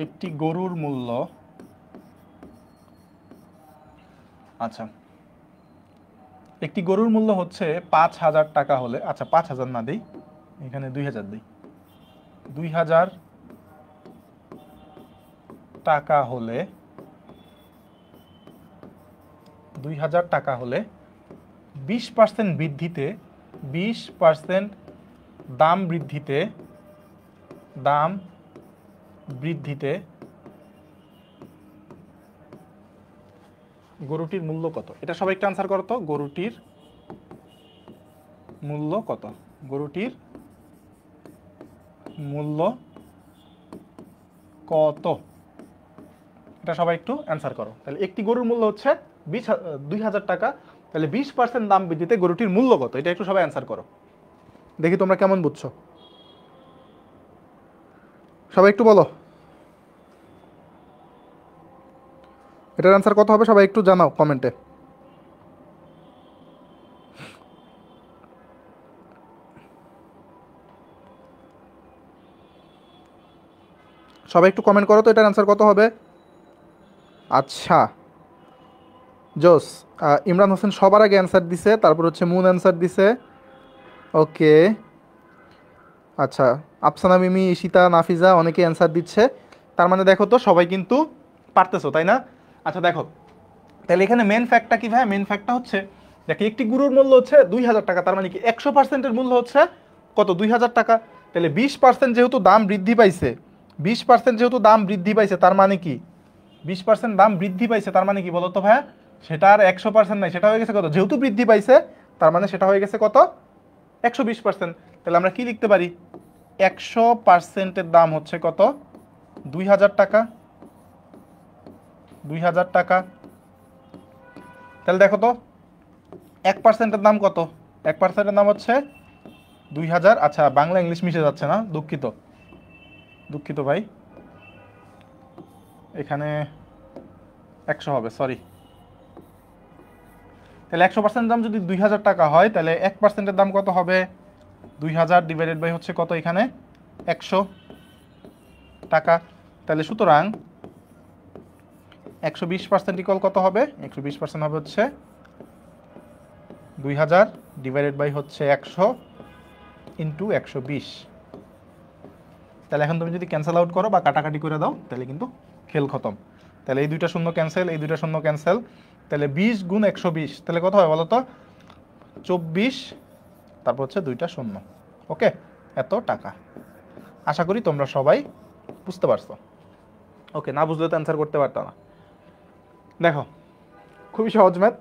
[SPEAKER 1] একটি গরুর মূল্য, আচ্ছা একটি গরুর মূল্য হচ্ছে 5,000 টাকা হলে, আচ্ছা 5,000 না দেই, এখানে 2,000 দিই, 2,000 টাকা হলে, 2,000 টাকা হলে 20% বৃদ্ধিতে, 20% দাম বৃদ্ধিতে, দাম বৃদ্ধিতে গরুটির মূল্য কত? এটা সবাই একটু আনসার করো তো, গরুটির মূল্য কত? গরুটির মূল্য কত? এটা সবাই একটু অ্যান্সার করো। তাহলে একটি গরুর মূল্য হচ্ছে 2,000 টাকা, তাহলে 20% দাম বৃদ্ধিতে গরুটির মূল্য কত? এটা একটু সবাই অ্যান্সার করো, দেখি তোমরা কেমন বুঝছো। সবাই একটু বলো এটার অ্যান্সার কত হবে, সবাই একটু জানাও কমেন্টে। সবাই একটু কমেন্ট করো তো এটার অ্যান্সার কত হবে। আচ্ছা জোস, ইমরান হোসেন সবার আগে অ্যান্সার দিছে, তারপর হচ্ছে মুন অ্যান্সার দিছে, ওকে। আচ্ছা আফসানা মিমি, ঈশিতা, নাফিজা অনেকে অ্যান্সার দিচ্ছে, তার মানে দেখো তো সবাই কিন্তু পারতেছো, তাই না? আচ্ছা দেখো, তাহলে এখানে মেন ফ্যাক্টটা কি ভাই? মেন ফ্যাক্টটা হচ্ছে দেখো একটি গরুর মূল্য হচ্ছে 2,000 টাকা, তার মানে কি 100%-এর মূল্য হচ্ছে কত? 2,000 টাকা। তাহলে 20% যেহেতু দাম বৃদ্ধি পাইছে, 20% যেহেতু দাম বৃদ্ধি পাইছে, তার মানে কি 20% দাম বৃদ্ধি পাইছে, তার মানে কি বলতো ভাইয়া? সেটা আর 100% নাই, সেটা হয়ে গেছে কত? যেহেতু বৃদ্ধি পাইছে তার মানে সেটা হয়ে গেছে কত? 120%। তাহলে আমরা কি লিখতে পারি? 100%-এর দাম হচ্ছে কত? 2,000 টাকা, 2,000 টাকা। তাহলে দেখো তো 1%-এর দাম কত? 1%-এর দাম হচ্ছে 2,000। আচ্ছা বাংলা ইংলিশ মিশে যাচ্ছে না, দুঃখিত, দুঃখিত ভাই, এখানে 100 হবে, সরি, তাহলে 100% দাম যদি 2000 টাকা হয় তাহলে 1%-এর দাম কত হবে? 2000 ডিভাইডেড বাই হচ্ছে কত এখানে 100 টাকা। তাহলে সুতরাং 120% ইকুয়াল কত হবে? 120% হবে হচ্ছে 2000 ডিভাইডেড বাই হচ্ছে 100 ইন্টু 120। তাহলে এখন তুমি যদি ক্যান্সেল আউট করো বা কাটাকাটি করে দাও তাহলে কিন্তু খেল খতম। তাহলে এই দুইটা শূন্য ক্যান্সেল, এই দুইটা শূন্য ক্যান্সেল, তাহলে 20 গুণ 120 তাহলে কত হয় বলো তো? 24, তারপর হচ্ছে দুইটা শূন্য। ওকে, এত টাকা। আশা করি তোমরা সবাই বুঝতে পারছো। ওকে, না বুঝলে তো অ্যান্সার করতে পারতো না। দেখো খুবই সহজ ম্যাথ।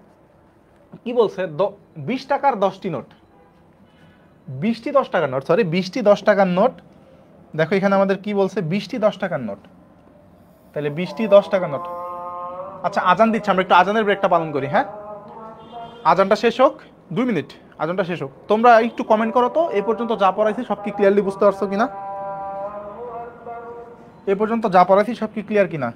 [SPEAKER 1] কি বলছে? 20 টাকার 10টি নোট, 20টি 10 টাকার নোট, সরি 20টি 10 টাকার নোট। দেখো এখানে আমাদের কি বলছে? 20টি 10 টাকার নোট। তাহলে 20টি 10 টাকার নোট। আচ্ছা আজান দিচ্ছে, আমরা একটু আজানের ব্রেকটা পালন করি। হ্যাঁ, আজানটা শেষ হোক, 2 মিনিট, আজানটা শেষ হোক। তোমরা একটু কমেন্ট করো তো এ পর্যন্ত যা পড়াইছি সব কি ক্লিয়ারলি বুঝতে পারছো কিনা? এ পর্যন্ত যা পড়াইছি সব কি ক্লিয়ার কিনা?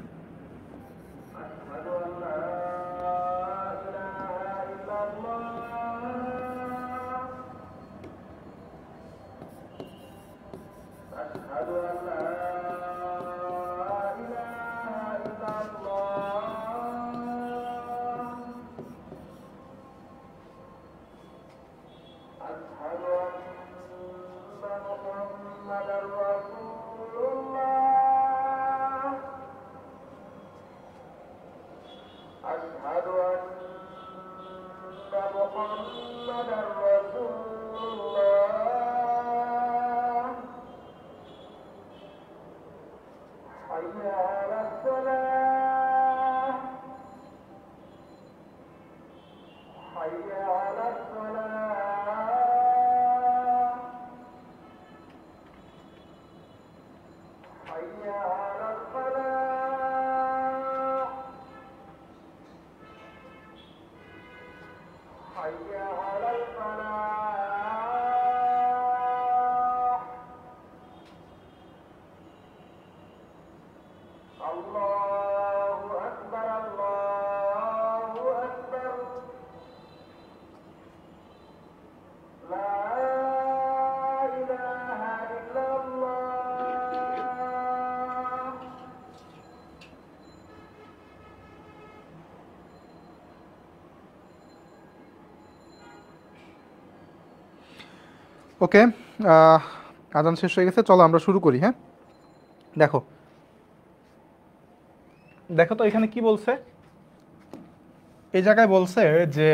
[SPEAKER 1] ওকে, আজান শেষ হয়ে গেছে, চলো আমরা শুরু করি। হ্যাঁ, দেখো দেখো তো এখানে কি বলছে? এই জায়গায় বলছে যে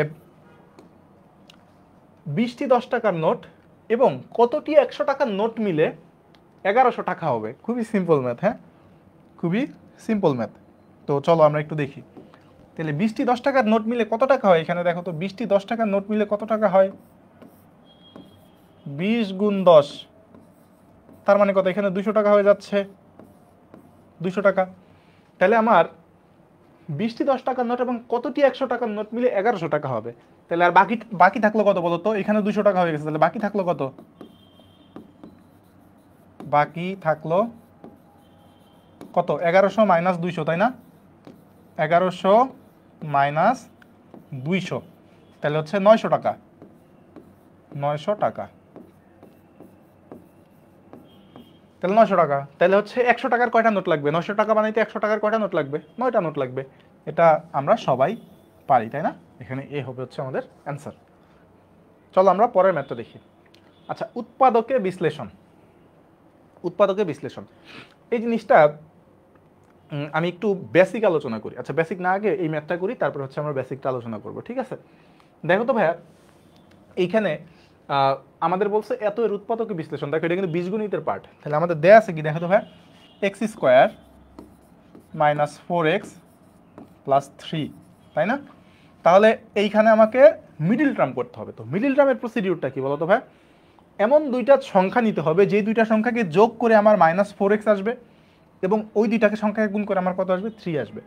[SPEAKER 1] 20টি 10 টাকার নোট এবং কতটি 100 টাকার নোট মিলে 1100 টাকা হবে। খুবই সিম্পল ম্যাথ। হ্যাঁ, খুবই সিম্পল ম্যাথ। তো চলো আমরা একটু দেখি। তাহলে 20টি 10 টাকার নোট মিলে কত টাকা হয়? এখানে দেখো তো 20টি 10 টাকার নোট মিলে কত টাকা হয়? 20 গুণ 10, তার মানে কত? এখানে 200 টাকা হয়ে যাচ্ছে, 200 টাকা। তাহলে আমার 20টি 10 টাকার নোট এবং কতটি 100 টাকার নোট মিলে 1100 টাকা হবে। তাহলে আর বাকি বাকি থাকলো কত বলো তো? এখানে 200 টাকা হয়ে গেছে, তাহলে বাকি থাকলো কত? বাকি থাকলো কত? 1100 মাইনাস 200, তাই না? 1100 মাইনাস 200, তাহলে হচ্ছে 900 টাকা। 900 টাকা, তাহলে 900 টাকা। তাহলে হচ্ছে 100 টাকার কয়টা নোট লাগবে? 900 টাকা বানাইতে 100 টাকার কয়টা নোট লাগবে? 9টা নোট লাগবে। এটা আমরা সবাই পারি, তাই না? এখানে এ হবে হচ্ছে আমাদের অ্যান্সার। চলো আমরা পরের ম্যাথটা দেখি। আচ্ছা, উৎপাদকে বিশ্লেষণ। উৎপাদকে বিশ্লেষণ এই জিনিসটা আমি একটু বেসিক আলোচনা করি। আচ্ছা, বেসিক না, আগে এই ম্যাথটা করি, তারপর হচ্ছে আমরা বেসিকটা আলোচনা করব, ঠিক আছে? দেখো তো ভাইয়া, এইখানে আমাদের বলছে এত এর উৎপাদকে বিশ্লেষণ। দেখো এটা কিন্তু বীজগণিতের পার্ট। তাহলে আমাদের দেয়া আছে কি? দেখো তো ভাইয়া, x square minus 4x plus 3, তাই না? তাহলে এইখানে আমাকে মিডিল টার্ম করতে হবে। তো মিডিল টার্মের প্রসিডিউরটা কি বলো তো ভাই? এমন দুইটা সংখ্যা নিতে হবে যে দুইটা সংখ্যাকে যোগ করে আমার মাইনাস 4x আসবে এবং ওই দুইটাকে সংখ্যাকে গুণ করে আমার কত আসবে? 3 আসবে।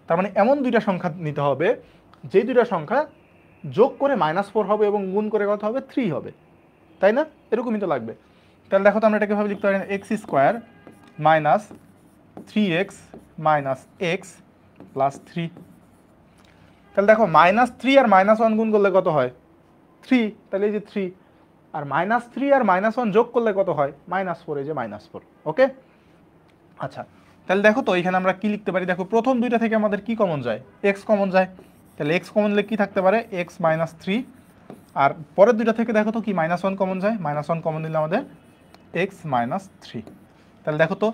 [SPEAKER 1] তার মানে এমন দুইটা সংখ্যা নিতে হবে যে দুইটা সংখ্যা যোগ করে -4 হবে এবং গুণ করে কত হবে? 3 হবে, তাই না? এরকমই তো লাগবে। তাহলে দেখো তো আমরা এটাকে ভাবে লিখতে পারি x square minus 3x minus x plus 3। তাহলে দেখো -3 আর -1 গুণ করলে কত হয় 3, তাহলে এই যে 3, আর -3 আর -1 যোগ করলে কত হয় -4, এই যে -4। ওকে, আচ্ছা তাহলে দেখো তো এখানে আমরা কি লিখতে পারি, দেখো প্রথম দুইটা থেকে আমাদের কি কমন যায়, x কমন যায়, তাহলে x কমন নিলে কি থাকতে পারে x -3, আর পরের দুইটা থেকে দেখো তো কি -1 কমন যায়, -1 কমন নিলে আমাদের x -3। তাহলে দেখো তো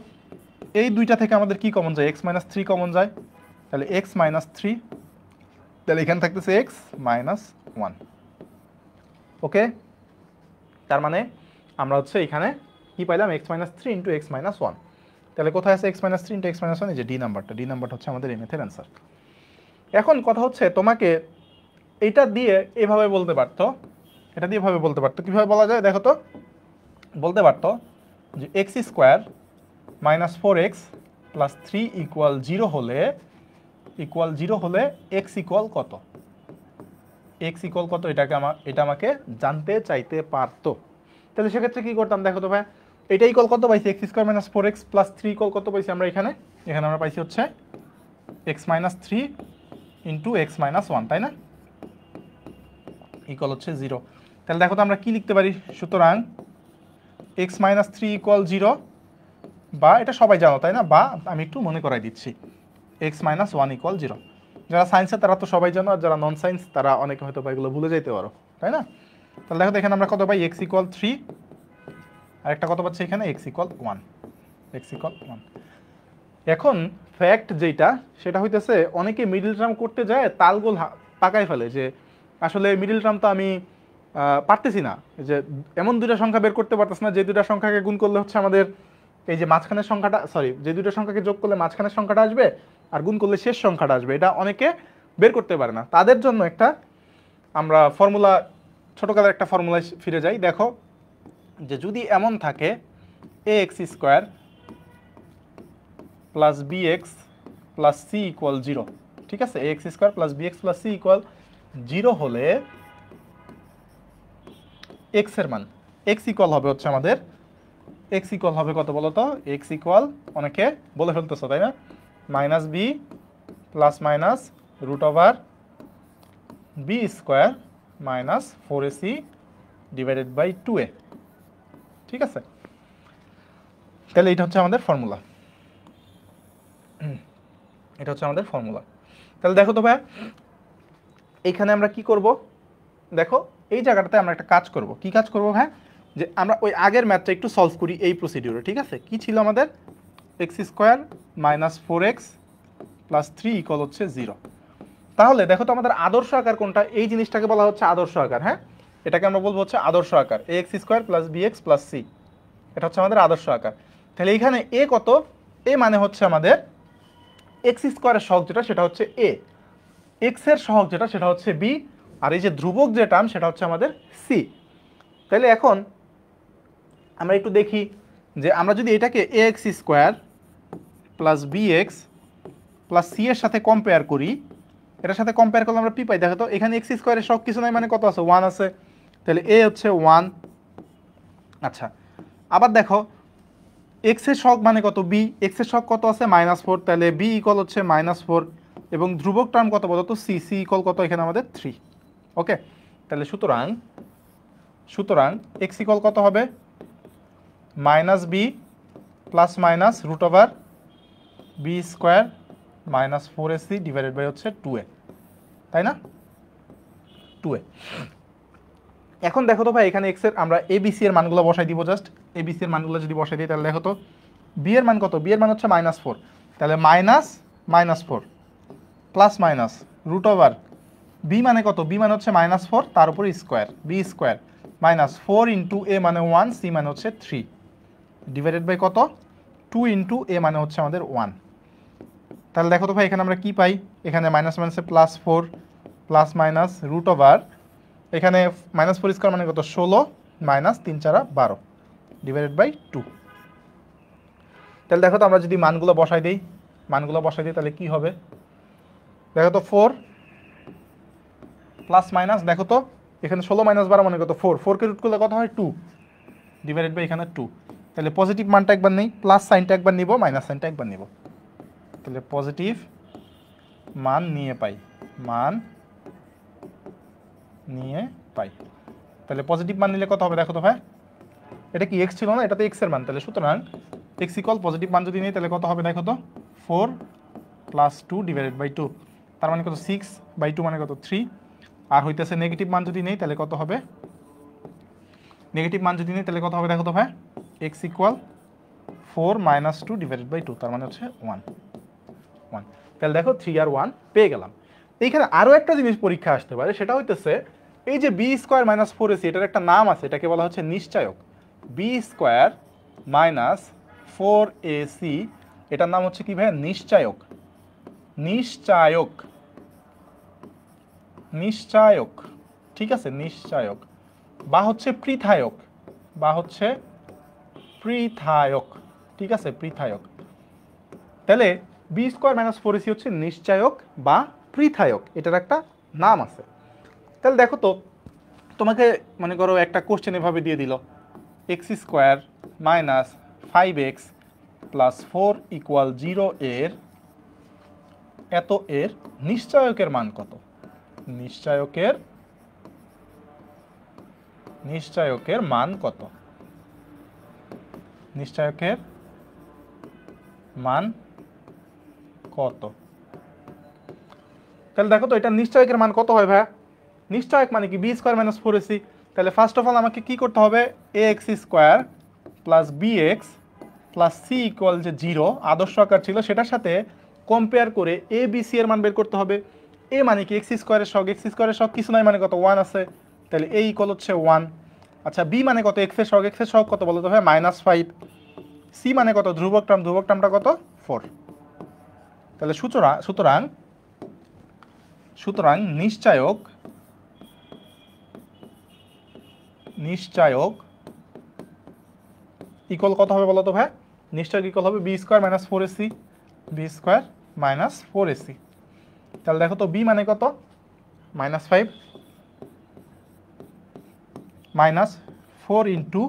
[SPEAKER 1] এই দুইটা থেকে আমাদের কি কমন যায়, x -3 কমন যায়, তাহলে x -3, তাহলে এখানে থাকতেছে x -1। ওকে, তার মানে আমরা হচ্ছে এখানে কি পাইলাম x -3 ইন্টু x -1। তাহলে কোথায় আছে x -3 ইন্টু x -1, এই যে ডি নাম্বারটা হচ্ছে আমাদের এই মেথের অ্যান্সার। এখন কথা হচ্ছে তোমাকে এটা দিয়ে এভাবে বলতে পারতো, এটা দিয়ে এভাবে বলতে পারতো, কিভাবে বলা যায় দেখো তো, বলতে পারতো যে x² -4x + 3 = 0 হলে x ইকুয়াল কত, x ইকুয়াল কত, এটা আমাকে জানতে চাইতে পারতো। তাহলে সেক্ষেত্রে কি করতাম দেখো তো ভাই, এটা ইকুয়াল কত পাইছি, x² -4x + 3 ইকুয়াল কত পাইছি আমরা এখানে আমরা পাইছি হচ্ছে x -3 ইন্টু x -1, তাই না, ইকুয়াল হচ্ছে 0। তাহলে দেখো তো আমরা কি লিখতে পারি, সুতরাং x -3 = 0, বা এটা সবাই জানো তাই না, বা আমি একটু মনে করাই দিচ্ছি x -1 = 0। যারা সায়েন্সে তারা তো সবাই জানো, আর যারা নন সায়েন্স তারা অনেকে হয়তো বা এগুলো ভুলে যাইতে পারো, তাই না। তাহলে দেখো তো এখানে আমরা কত পাই, x = 3, আর একটা কত পাচ্ছি এখানে x = 1। এখন ফ্যাক্ট যেটা সেটা হইতেছে অনেকে মিডল টার্ম করতে যায় তালগোল পাকায় ফেলে, যে আসলে মিডল টার্ম তো আমি পারতেছি না, যে এমন দুইটা সংখ্যা বের করতে পারতেছি না যে দুইটা সংখ্যাকে গুণ করলে হচ্ছে আমাদের এই যে মাঝখানের সংখ্যাটা, সরি, যে দুইটা সংখ্যাকে যোগ করলে মাঝখানের সংখ্যাটা আসবে আর গুণ করলে শেষ সংখ্যাটা আসবে, এটা অনেকে বের করতে পারে না। তাদের জন্য একটা আমরা ফর্মুলা, ছোটকালের একটা ফর্মুলায় ফিরে যাই। দেখো যে যদি এমন থাকে ax² + bx + c = 0, ঠিক আছে, ax² + bx + c = 0 হলে x এর মান, x ইকুয়াল হবে হচ্ছে আমাদের, x ইকুয়াল হবে কত বলো তো, x ইকুয়াল অনেকে বলে ফেলতেছো তাই না, -b ± √b² - 4ac / 2a, ঠিক আছে। তাহলে এটা হচ্ছে আমাদের ফর্মুলা, তাহলে দেখো তো ভাই এইখানে আমরা কি করব, দেখো এই জায়গাটাতে আমরা একটা কাজ করব, কি কাজ করব ভাই, যে আমরা ওই আগের ম্যাথটা একটু সলভ করি এই প্রসিডিউরে, ঠিক আছে। কি ছিল আমাদের, x² -4x + 3 = 0। তাহলে দেখো তো আমাদের আদর্শ আকার কোনটা, এই জিনিসটাকে বলা হচ্ছে আদর্শ আকার, হ্যাঁ, এটাকে আমরা বলবো হচ্ছে আদর্শ আকার, ax² + bx + c, এটা হচ্ছে আমাদের আদর্শ আকার। তাহলে এইখানে a কত, a মানে হচ্ছে আমাদের x² এর সহগ যেটা সেটা হচ্ছে a, x এর সহগ যেটা সেটা হচ্ছে b, আর এই যে ধ্রুবক যে টার্ম সেটা হচ্ছে আমাদের c। তাহলে এখন আমরা একটু দেখি যে আমরা যদি এটাকে ax² + bx + c এর সাথে কম্পেয়ার করি, এটার সাথে কম্পেয়ার করলে আমরা কি পাই দেখো তো, এখানে x² এর সহগ কিছু নাই মানে কত আছে, 1 আছে, তাহলে a হচ্ছে 1। আচ্ছা, আবার দেখো x এর সহগ মানে কত, b, x এর সহগ কত আছে -4, তাহলে b ইকুয়াল হচ্ছে -4, এবং ধ্রুবক টার্ম কত বলো তো, c ইকুয়াল কত এখানে আমাদের 3। ওকে, তাহলে সুতরাং x ইকুয়াল কত হবে, -b ± √b² - 4ac / হচ্ছে 2a, তাই না, 2a। এখন দেখো তো ভাই এখানে x এর আমরা abc এর মানগুলো বসাই দিব, জাস্ট abc এর মানগুলো যদি বসাই দিই তাহলে দেখো তো b এর মান কত, b এর মান হচ্ছে -4, তাহলে -4 ± √b মানে কত, b মানে হচ্ছে -4 তার উপর স্কয়ার, b² - 4 × a মানে 1, c মানে হচ্ছে 3 / কত 2 × a মানে হচ্ছে আমাদের 1। তাহলে দেখো তো ভাই এখানে আমরা কি পাই, এখানে -4 ± এখানে -4² মানে কত 16 - 3 × 4 = 12 / 2। তাহলে দেখো তো আমরা যদি মানগুলো বসাই দিই তাহলে কি হবে, দেখো তো 4 ± দেখো তো এখানে 16 - 12 মানে কত 4 কে রুট করলে কত হয় 2 / এখানে 2। তাহলে পজিটিভ মানটা একবার নেই, প্লাস সাইনটা একবার নিব, মাইনাস সাইনটা একবার নিব, তাহলে পজিটিভ মান নিয়ে পাই, মান নিয়ে পাই। তাহলে পজিটিভ মান নিলে কত হবে দেখো তো ভাই, এটা কি এক্স ছিল না, এটা তো এক্স এর মান, তাহলে সুতরাং এক্স ইকুয়াল পজিটিভ মান যদি নিই তাহলে কত হবে দেখো তো 4 প্লাস 2 ডিভাইডেড বাই 2, তার মানে কত 6/2 মানে কত 3। আর হইতেছে নেগেটিভ মান যদি নেই তাহলে কত হবে, নেগেটিভ মান যদি নেই তাহলে কত হবে দেখো তো ভাই, X equal 4 minus 2 divided by 2, তার মানে হচ্ছে 1। তাহলে দেখো 3 আর 1 পেয়ে গেলাম। এইখানে আরও একটা জিনিস পরীক্ষা আসতে পারে, সেটা হইতেছে এই যে বি স্কোয়ার মাইনাস 4ac, এটার একটা নাম আছে, এটাকে বলা হচ্ছে নিশ্চায়ক। বি স্কোয়ার মাইনাস 4ac, এটার নাম হচ্ছে কি ভাই, নিশ্চায়ক। নিশ্চায়ক, নিশ্চায়ক, ঠিক আছে, নিশ্চায়ক বা হচ্ছে পৃথায়ক, বা হচ্ছে পৃথায়ক, ঠিক আছে, পৃথায়ক। তাহলে বি স্কোয়ার মাইনাস 4ac হচ্ছে নিশ্চায়ক বা পৃথায়ক, এটার একটা নাম আছে। তাহলে দেখো তো, তোমাকে মনে করো একটা কোশ্চেন এভাবে দিয়ে দিল, x square minus 5x plus 4 equal 0 এর এত এর নিশ্চায়কের মান কত? নিশ্চায়কের মান কত? নিশ্চায়কের মান কত? তাহলে দেখো তো, এটা নিশ্চয়কের মান কত হয় ভাইয়া? নিশ্চয়ক মানে কি, বি স্কোয়ার মাইনাস 4ac। তাহলে ফার্স্ট অফ অল আমাকে কি করতে হবে, a x square plus b x plus c equal যে 0 আদর্শ আকার ছিল, সেটার সাথে কম্পেয়ার করে এ বি সি এর মান বের করতে হবে। এ মানে কি, এক্স স্কোয়ারের সহগ, এক্স স্কোয়ারের সহগ কিছু নাই মানে কত, 1 আছে, তাহলে এ ইকুয়াল হচ্ছে 1। আচ্ছা, বি মানে কত, এক্স এর সহগ, এক্স এর সহগ কত বলো তো ভাই, -5। সি মানে কত, ধ্রুবক টার্ম, ধ্রুবক টার্মটা কত, 4। তাহলে সুতরাং নিশ্চায়ক ইকুয়াল কত হবে বলো তো ভাই, নিশ্চয়ক ইকুয়াল হবে B square minus 4ac, B square minus 4ac। তাহলে দেখো তো, বি মানে কত, -5 মাইনাস 4 ইন্টু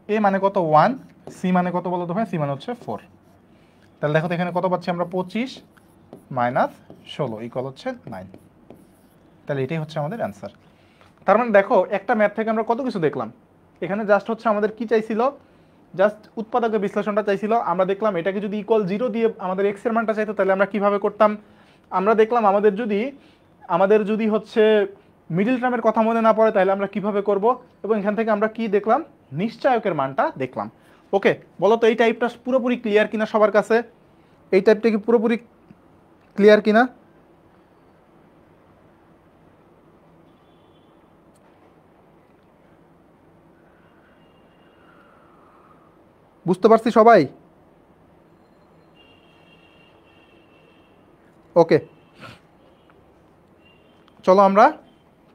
[SPEAKER 1] এ মানে কত 1, সি মানে কত বলো তো ভাই, সি মানে হচ্ছে 4। তাহলে দেখো তো এখানে কত পাচ্ছি আমরা, 25 মাইনাস 16 ইকুয়াল হচ্ছে 9। তাহলে এটাই হচ্ছে আমাদের অ্যান্সার। তার মানে দেখো, একটা ম্যাথ থেকে আমরা কত কিছু দেখলাম। এখানে জাস্ট হচ্ছে আমাদের কি চাইছিল, জাস্ট উৎপাদকের বিশ্লেষণটা চাইছিল। আমরা দেখলাম এটাকে যদি ইকুয়াল 0 দিয়ে আমাদের এক্স এর মানটা চাইতো, তাহলে আমরা কিভাবে করতাম। আমরা দেখলাম আমাদের যদি হচ্ছে মিডল টার্মের কথা মনে না পড়ে, তাহলে আমরা কিভাবে করব। এবং এখান থেকে আমরা কি দেখলাম, নিশ্চয়কের মানটা দেখলাম। ওকে, বলো তো এই টাইপটা পুরোপুরি ক্লিয়ার কিনা সবার কাছে? এই টাইপটা কি পুরোপুরি ক্লিয়ার কিনা? বুঝতে পারছি সবাই? ওকে, চলো আমরা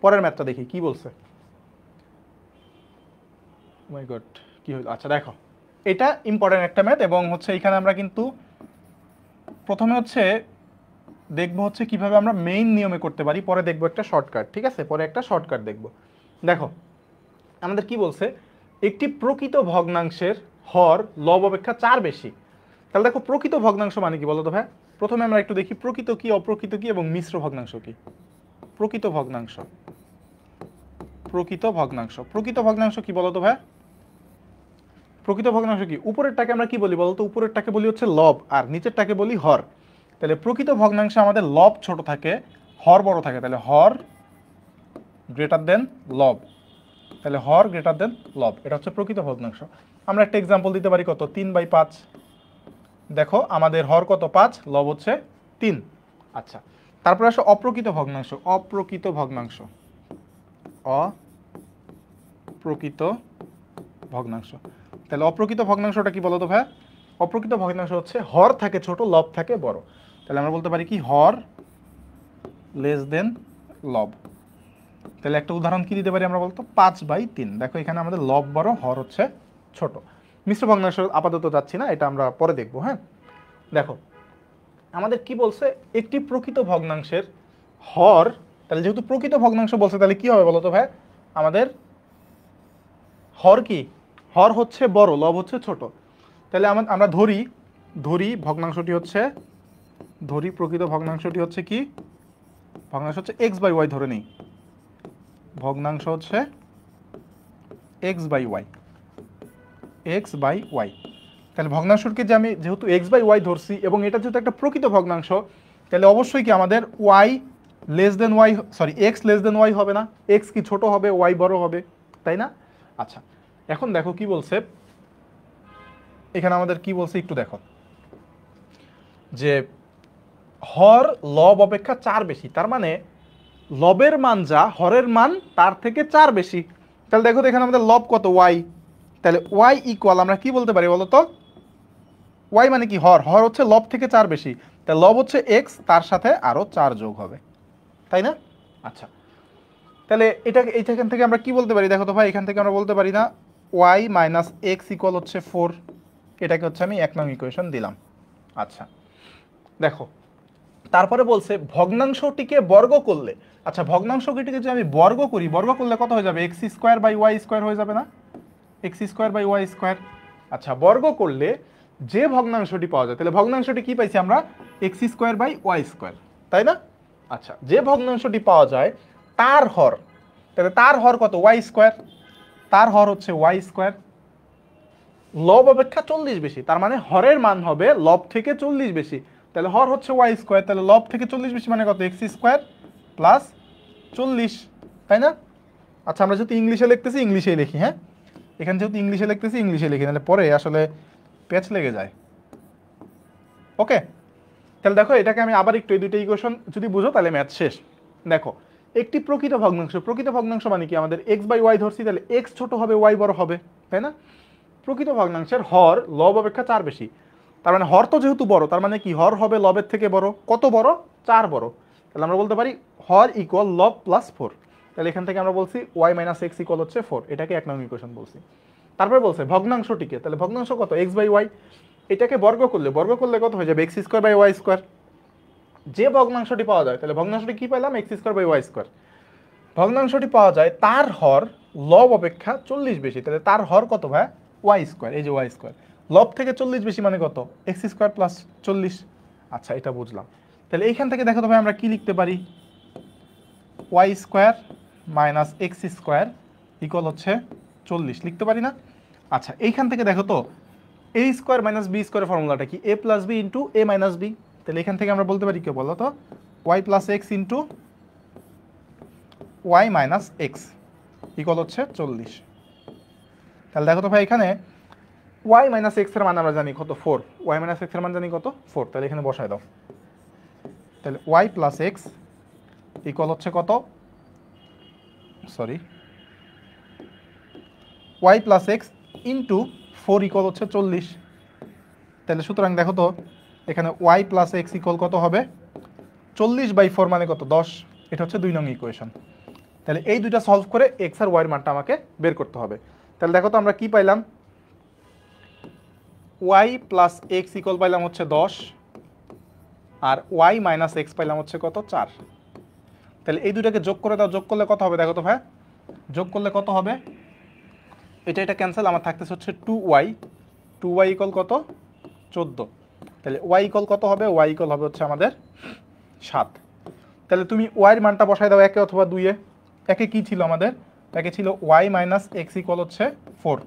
[SPEAKER 1] পরের ম্যাথটা দেখি কি বলছে। মাই গড, কি হলো, আচ্ছা দেখো, এটা ইম্পর্টেন্ট একটা ম্যাথ, এবং হচ্ছে এখানে আমরা কিন্তু প্রথমে হচ্ছে দেখবো হচ্ছে কিভাবে আমরা মেইন নিয়মে করতে পারি, পরে দেখবো একটা শর্টকাট, ঠিক আছে, পরে একটা শর্টকাট দেখবো। দেখো আমাদের কি বলছে, একটি প্রকৃত ভগ্নাংশের হর লব অপেক্ষা 4 বেশি। তাহলে দেখো, প্রকৃত ভগ্নাংশ মানে কি বলো তো ভাই? প্রথমে আমরা একটু দেখি প্রকৃত কি, অপ্রকৃত কি এবং মিশ্র ভগ্নাংশ কি। প্রকৃত ভগ্নাংশ কি বলো তো ভাই? প্রকৃত ভগ্নাংশ কি, উপরেরটাকে আমরা কি বলি বলতো, উপরেরটাকে বলি হচ্ছে লব, আর নিচেরটাকে বলি হর। তাহলে প্রকৃত ভগ্নাংশে আমাদের লব ছোট থাকে, হর বড় থাকে, তাহলে হর গ্রেটার দেন লব, তাহলে হর গ্রেটার দেন লব, এটা হচ্ছে প্রকৃত ভগ্নাংশ। আমরা একটা এক্সাম্পল দিতে পারি, কত, 3/5। দেখো আমাদের হর কত, 5, লব হচ্ছে 3। আচ্ছা, তারপরে আসো অপ্রকৃত ভগ্নাংশ। অপ্রকৃত ভগ্নাংশ, তাহলে অপ্রকৃত ভগ্নাংশটা কি বলো তো ভাই? অপ্রকৃত ভগ্নাংশ হচ্ছে হর থাকে ছোট, লব থাকে বড়। তাহলে আমরা বলতে পারি কি, হর লেস দেন লব। তাহলে একটা উদাহরণ কি দিতে পারি আমরা বলতো, 5/3। দেখো এখানে আমাদের লব বড়, হর হচ্ছে ছোট। মিশ্র ভগ্নাংশ আপাতত যাচ্ছি না, এটা আমরা পরে দেখবো। হ্যাঁ, দেখো আমাদের কি বলছে, একটি প্রকৃত ভগ্নাংশের হর, তাহলে যেহেতু প্রকৃত ভগ্নাংশ বলছে, তাহলে কি হবে বলতো ভাই, আমাদের হর কি, হর হচ্ছে বড়, লব হচ্ছে ছোট। তাহলে আমরা ধরি ভগ্নাংশটি হচ্ছে ধরি প্রকৃত ভগ্নাংশটি হচ্ছে কি, ভগ্নাংশ হচ্ছে এক্স বাই ওয়াই ধরে নেই, ভগ্নাংশ হচ্ছে X by Y, X by Y. তাহলে ভগ্নাংশকে যে আমি যেহেতু এক্স বাই ওয়াই ধরছি এবং এটা যেহেতু একটা প্রকৃত ভগ্নাংশ, তাহলে অবশ্যই কি আমাদের Y less than Y, sorry X less than Y হবে না, এক্স কি ছোট হবে, ওয়াই বড় হবে, তাই না? আচ্ছা, এখন দেখো কি বলছে এখানে, আমাদের কি বলছে একটু দেখো, যে হর লব অপেক্ষা 4 বেশি, তার মানে লবের মান যা হরের মান তার থেকে 4 বেশি। তাহলে দেখো তো এখানে আমাদের লব কত, ওয়াই, তাহলে ওয়াই ইকুয়াল আমরা কি বলতে পারি বলো তো, ওয়াই মানে কি হর, হর হচ্ছে লব থেকে 4 বেশি, তাহলে লব হচ্ছে এক্স, তার সাথে আরো 4 যোগ হবে, তাই না? আচ্ছা, তাহলে এখান থেকে আমরা কি বলতে পারি দেখো তো ভাই, এখান থেকে আমরা বলতে পারি না ওয়াই মাইনাস এক্স ইকুয়াল হচ্ছে 4, এটাকে হচ্ছে আমি 1 নং ইকুয়েশন দিলাম। আচ্ছা দেখো, তারপরে বলছে ভগ্নাংশটিকে বর্গ করলে, আচ্ছা ভগ্নাংশটিকে যদি আমি বর্গ করি, বর্গ করলে কত হয়ে যাবে, x square by Y square হয়ে যাবে না, X square by Y square. আচ্ছা, বর্গ করলে যে ভগ্নাংশটি পাওয়া যায়, তাহলে ভগ্নাংশটি কি পাইছি আমরা, X square by Y square, তাই না? আচ্ছা, যে ভগ্নাংশটি পাওয়া যায় তার হর, তাহলে তার হর কত, ওয়াই স্কোয়ার, তার হর হচ্ছে ওয়াই স্কোয়ার, লব অপেক্ষা 40 বেশি, তার মানে হরের মান হবে লব থেকে 40 বেশি, তাহলে হর হচ্ছে ওয়াই স্কোয়ার, তাহলে লব থেকে 40 বেশি মানে কত, এক্স স্কোয়ার প্লাস 40, তাই না? আচ্ছা, আমরা যেহেতু ইংলিশে লিখতেছি ইংলিশেই লিখি, হ্যাঁ এখানে যেহেতু ইংলিশে লিখতেছি ইংলিশে লিখি, নাহলে পরে আসলে পেচ লেগে যায়। ওকে, তাহলে দেখো এটাকে আমি আবার একটু, এই দুইটা ইকুয়েশন যদি বুঝো তাহলে ম্যাথ শেষ। দেখো, একটি প্রকৃত ভগ্নাংশ, প্রকৃত ভগ্নাংশ মানে কি, আমাদের এক্স বাই ওয়াই ধরছি, তাহলে এক্স ছোট হবে ওয়াই বড় হবে, তাই না? প্রকৃত ভগ্নাংশের হর লব অপেক্ষা 4 বেশি, তার মানে হর তো যেহেতু বড়, তার মানে কি হর হবে লবের থেকে বড়, কত বড়, 4 বড়, তাহলে আমরা বলতে পারি হর ইকুয়াল লব প্লাস 4। তাহলে এখান থেকে আমরা বলছি ওয়াই মাইনাস এক্স ইকুয়াল হচ্ছে 4, এটাকে 1 নং ইকুয়েশন বলছি। তারপরে বলছে ভগ্নাংশটিকে, তাহলে ভগ্নাংশ কত, এক্স বাই ওয়াই, এটাকে বর্গ করলে কত হয়ে যাবে, x square by Y square. যে ভগ্নাংশটি পাওয়া যায়, তাহলে ভগ্নাংশটি কি পেলাম, x square by Y square, ভগ্নাংশটি পাওয়া যায় তার হর লব অপেক্ষা 40 বেশি, তাহলে তার হর কত ভাই, ওয়াই স্কোয়ার, এই যে ওয়াই স্কোয়ার, লব থেকে 40 বেশি মানে কত, এক্স স্কোয়ার প্লাস 40। আচ্ছা, এটা বুঝলাম। তাহলে এইখান থেকে দেখো তো ভাই আমরা কি লিখতে পারি, Y square minus X square equal হচ্ছে 40 লিখতে পারি না? আচ্ছা, এইখান থেকে দেখো তো এ স্কোয়ার মাইনাস বি স্কোয়ারের ফর্মুলাটা কি, A plus B into A minus B, তাহলে এখান থেকে আমরা বলতে পারি কি বলো তো, Y plus X into Y minus X equal হচ্ছে 40। তাহলে দেখো তো ভাই এখানে ওয়াই মাইনাস এক্স এর মান আমরা জানি কত, 4, ওয়াই মাইনাস এক্স এর মান জানি কত, 4, তাহলে এখানে বসায় দাও, তাহলে ওয়াই প্লাস এক্স ইকুয়াল হচ্ছে কত, sorry Y plus X into 4 equal হচ্ছে 40। তাহলে সুতরাং দেখো তো এখানে ওয়াই প্লাস এক্স ইকুয়াল কত হবে, 40/4 মানে কত, 10, এটা হচ্ছে 2 নং ইকুয়েশন। তাহলে এই দুইটা সলভ করে এক্স আর ওয়াইয়ের মানটা আমাকে বের করতে হবে। তাহলে দেখো তো আমরা কি পাইলাম, ওয়াই প্লাস এক্স ইকুয়াল পাইলাম হচ্ছে 10, আর ওয়াই মাইনাস এক্স পাইলাম হচ্ছে কত, 4। তাহলে এই দুইটাকে যোগ করে দাও, যোগ করলে কত হবে দেখো তো ভাই, যোগ করলে কত হবে, এটা ক্যান্সেল, আমার থাকতেছে হচ্ছে 2y ইকুয়াল কত, 14। তাহলে ওয়াই ইকুয়াল কত হবে, ওয়াই ইকুয়াল হবে হচ্ছে আমাদের 7। তাহলে তুমি ওয়াইয়ের মানটা বসাই দাও 1 অথবা 2-এ, একে কি ছিল আমাদের, একে ছিল ওয়াই মাইনাস এক্স ইকুয়াল হচ্ছে 4,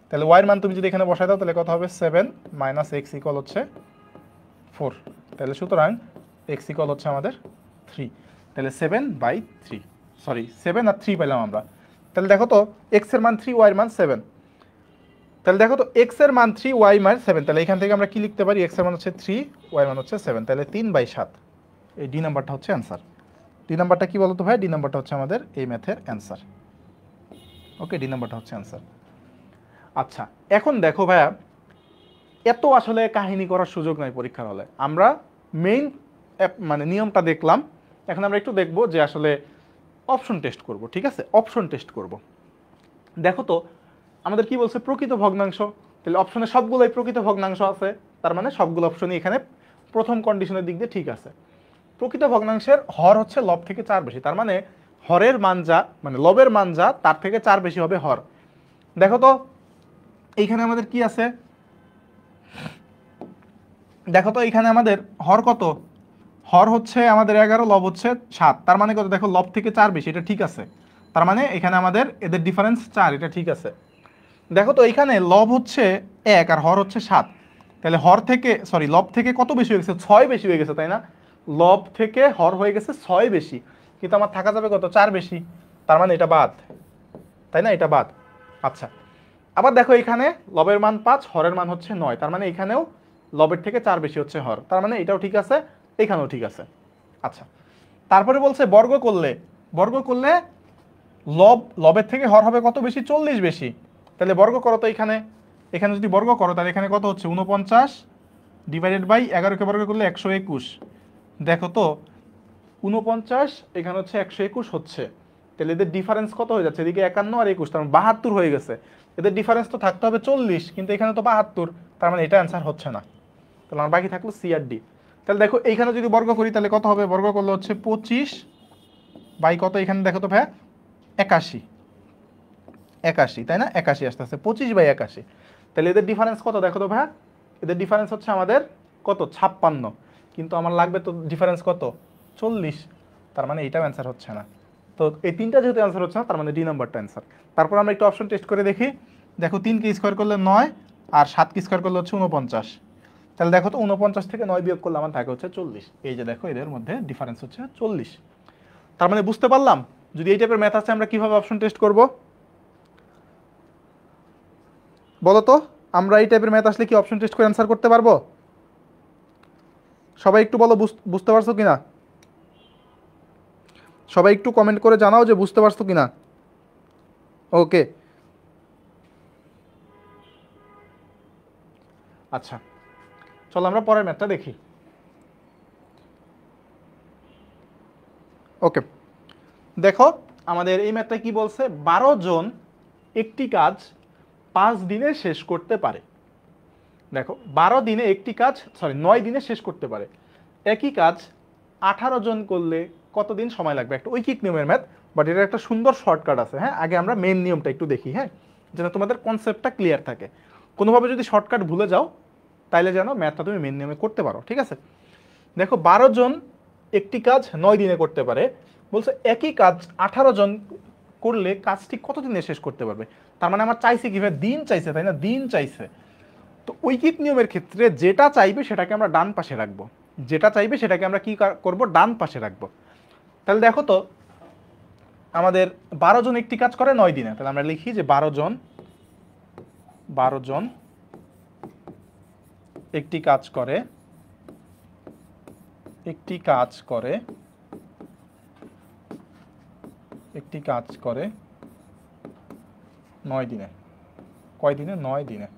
[SPEAKER 1] তাহলে ওয়াইয়ের মান তুমি যদি এখানে বসাই দাও তাহলে কত হবে, 7 মাইনাস এক্স ইকুয়াল হচ্ছে 4, তাহলে সুতরাং এক্স ইকুয়াল হচ্ছে আমাদের 3, তাহলে 7/3, সরি 7 আর 3 পেলাম আমরা। তাহলে দেখো তো এক্স এর মান 3, ওয়াইয়ের মান 7, তাহলে দেখো তো এক্স এর মান 3, ওয়াই মান 7, তাহলে এখান থেকে আমরা কি লিখতে পারি, এক্স এর মান হচ্ছে 3, ওয়াই মান হচ্ছে 7, তাহলে 3/7, এই ডি নাম্বারটা হচ্ছে অ্যান্সার। ডি নাম্বারটা কি বলতো ভাই, ডি নাম্বারটা হচ্ছে আমাদের এই ম্যাথের অ্যান্সার। ওকে, ডি নাম্বারটা হচ্ছে অ্যান্সার। আচ্ছা, এখন দেখো ভাইয়া, এত আসলে কাহিনী করার সুযোগ নাই পরীক্ষার হলে, আমরা মেইন মানে নিয়মটা দেখলাম, এখন আমরা একটু দেখবো যে আসলে অপশন টেস্ট করব, ঠিক আছে, অপশন টেস্ট করব। দেখো তো আমাদের কি বলছে, প্রকৃত ভগ্নাংশ, তাহলে অপশনে সবগুলোই প্রকৃত ভগ্নাংশ আছে, তার মানে সবগুলো অপশনই এখানে প্রথম কন্ডিশনের দিক দিয়ে ঠিক আছে। প্রকৃত ভগ্নাংশের হর হচ্ছে লব থেকে 4 বেশি, তার মানে হরের মান যা, মানে লবের মান যা তার থেকে 4 বেশি হবে হর। দেখো তো এইখানে আমাদের কি আছে, দেখো তো এইখানে আমাদের হর কত, হর হচ্ছে আমাদের 11, লব হচ্ছে 7, তার মানে কত দেখো, লব থেকে 4 বেশি, এটা ঠিক আছে। তার মানে এখানে আমাদের এদের ডিফারেন্স 4, এটা ঠিক আছে। দেখো তো এখানে লব হচ্ছে 1 আর হর হচ্ছে 7, তাহলে হর থেকে সরি লব থেকে কত বেশি হয়ে গেছে, 6 বেশি হয়ে গেছে, তাই না? লব থেকে হর হয়ে গেছে 6 বেশি, কিন্তু আমার থাকা যাবে কত, 4 বেশি, তার মানে এটা বাদ, তাই না? এটা বাদ। আচ্ছা, আবার দেখো এখানে লবের মান 5, হরের মান হচ্ছে 9, তার মানে এখানেও লবের থেকে 4 বেশি হচ্ছে হর, তার মানে এটাও ঠিক আছে, এখানেও ঠিক আছে। আচ্ছা, তারপরে বলছে বর্গ করলে, বর্গ করলে লবের থেকে হর হবে কত বেশি, 40 বেশি। তাহলে বর্গ করো তো এখানে, এখানে যদি বর্গ করো তাহলে এখানে কত হচ্ছে, 49 ডিভাইডেড বাই 11 কে বর্গ করলে 121। দেখো তো 49 এখানে হচ্ছে 121 হচ্ছে, তাহলে এদের ডিফারেন্স কত হয়ে যাচ্ছে, এদিকে 51 আর 21, তার মানে 72 হয়ে গেছে। এদের ডিফারেন্স তো থাকতে হবে 40, কিন্তু এখানে তো 72, তার মানে এটা অ্যান্সার হচ্ছে না। তাহলে আমার বাকি থাকলো সি আর ডি। তাহলে দেখো এইখানে যদি বর্গ করি তাহলে কত হবে, বর্গ করলে হচ্ছে 25 বাই কত, এখানে দেখো তো ভাই 81, 81 তাই না, 81 আসতে আসতে 25 বাই 81। তাহলে এদের ডিফারেন্স কত দেখো তো ভাই, এদের ডিফারেন্স হচ্ছে আমাদের কত, 56, কিন্তু আমার লাগবে তো ডিফারেন্স কত, 40, তার মানে এইটাও অ্যান্সার হচ্ছে না। তো এই তিনটা যেহেতু অ্যান্সার হচ্ছে না, তার মানে ডি নাম্বারটা অ্যান্সার। তারপর আমরা একটু অপশন টেস্ট করে দেখি। দেখো 3 কে স্কোয়ার করলে 9 আর 7 কে স্কোয়ার করলে হচ্ছে 49। তাহলে দেখো তো 49 থেকে 9 বিয়োগ করলে আমার থাকে হচ্ছে 40। এই যে দেখো এদের মধ্যে ডিফারেন্স হচ্ছে 40। তার মানে বুঝতে পারলাম যদি এই টাইপের ম্যাথ আছে আমরা কিভাবে অপশন টেস্ট করব, বলো তো? আমরা এই টাইপের ম্যাথ আসলে কি অপশন টেস্ট করে অ্যান্সার করতে পারবো? সবাই একটু বলো বুঝতে পারছো কিনা, সবাই একটু কমেন্ট করে জানাও যে বুঝতে পারছো কিনা। ওকে, আচ্ছা চলো আমরা পরের ম্যাথটা দেখি। ওকে, দেখো আমাদের এই ম্যাথটা কি বলছে, 12 জন একটি কাজ 5 দিনে শেষ করতে পারে। দেখো 12 দিনে একটি কাজ 9 দিনে শেষ করতে পারে। একই কাজ 18 জন করলে কত দিন সময় লাগবে? একটা ঐকিক নিয়মের ম্যাথ, বাট এটা একটা সুন্দর শর্টকাট আছে। হ্যাঁ, আগে আমরা মেন নিয়মটা একটু দেখি, হ্যাঁ, যেন তোমাদের কনসেপ্টটা ক্লিয়ার থাকে। কোনোভাবে যদি শর্টকাট ভুলে যাও তাইলে যেন ম্যাথটা তুমি মেন নিয়মে করতে পারো, ঠিক আছে? দেখো 12 জন একটি কাজ 9 দিনে করতে পারে, বলছে একই কাজ 18 জন করলে কাজটি কত দিনে শেষ করতে পারবে। তার মানে আমার চাইছে কিভাবে, দিন চাইছে, তাই না? দিন চাইছে। তো ঐকিক নিয়মের ক্ষেত্রে যেটা চাইবে সেটাকে আমরা ডান পাশে রাখবো, যেটা চাইবে সেটাকে আমরা কি করব, ডান পাশে রাখবো। তাহলে দেখো তো আমাদের 12 জন একটি কাজ করে 9 দিনে, তাহলে আমরা লিখি যে 12 জন একটি কাজ করে, একটি কাজ করে 9 দিনে। কয় দিনে? 9 দিনে।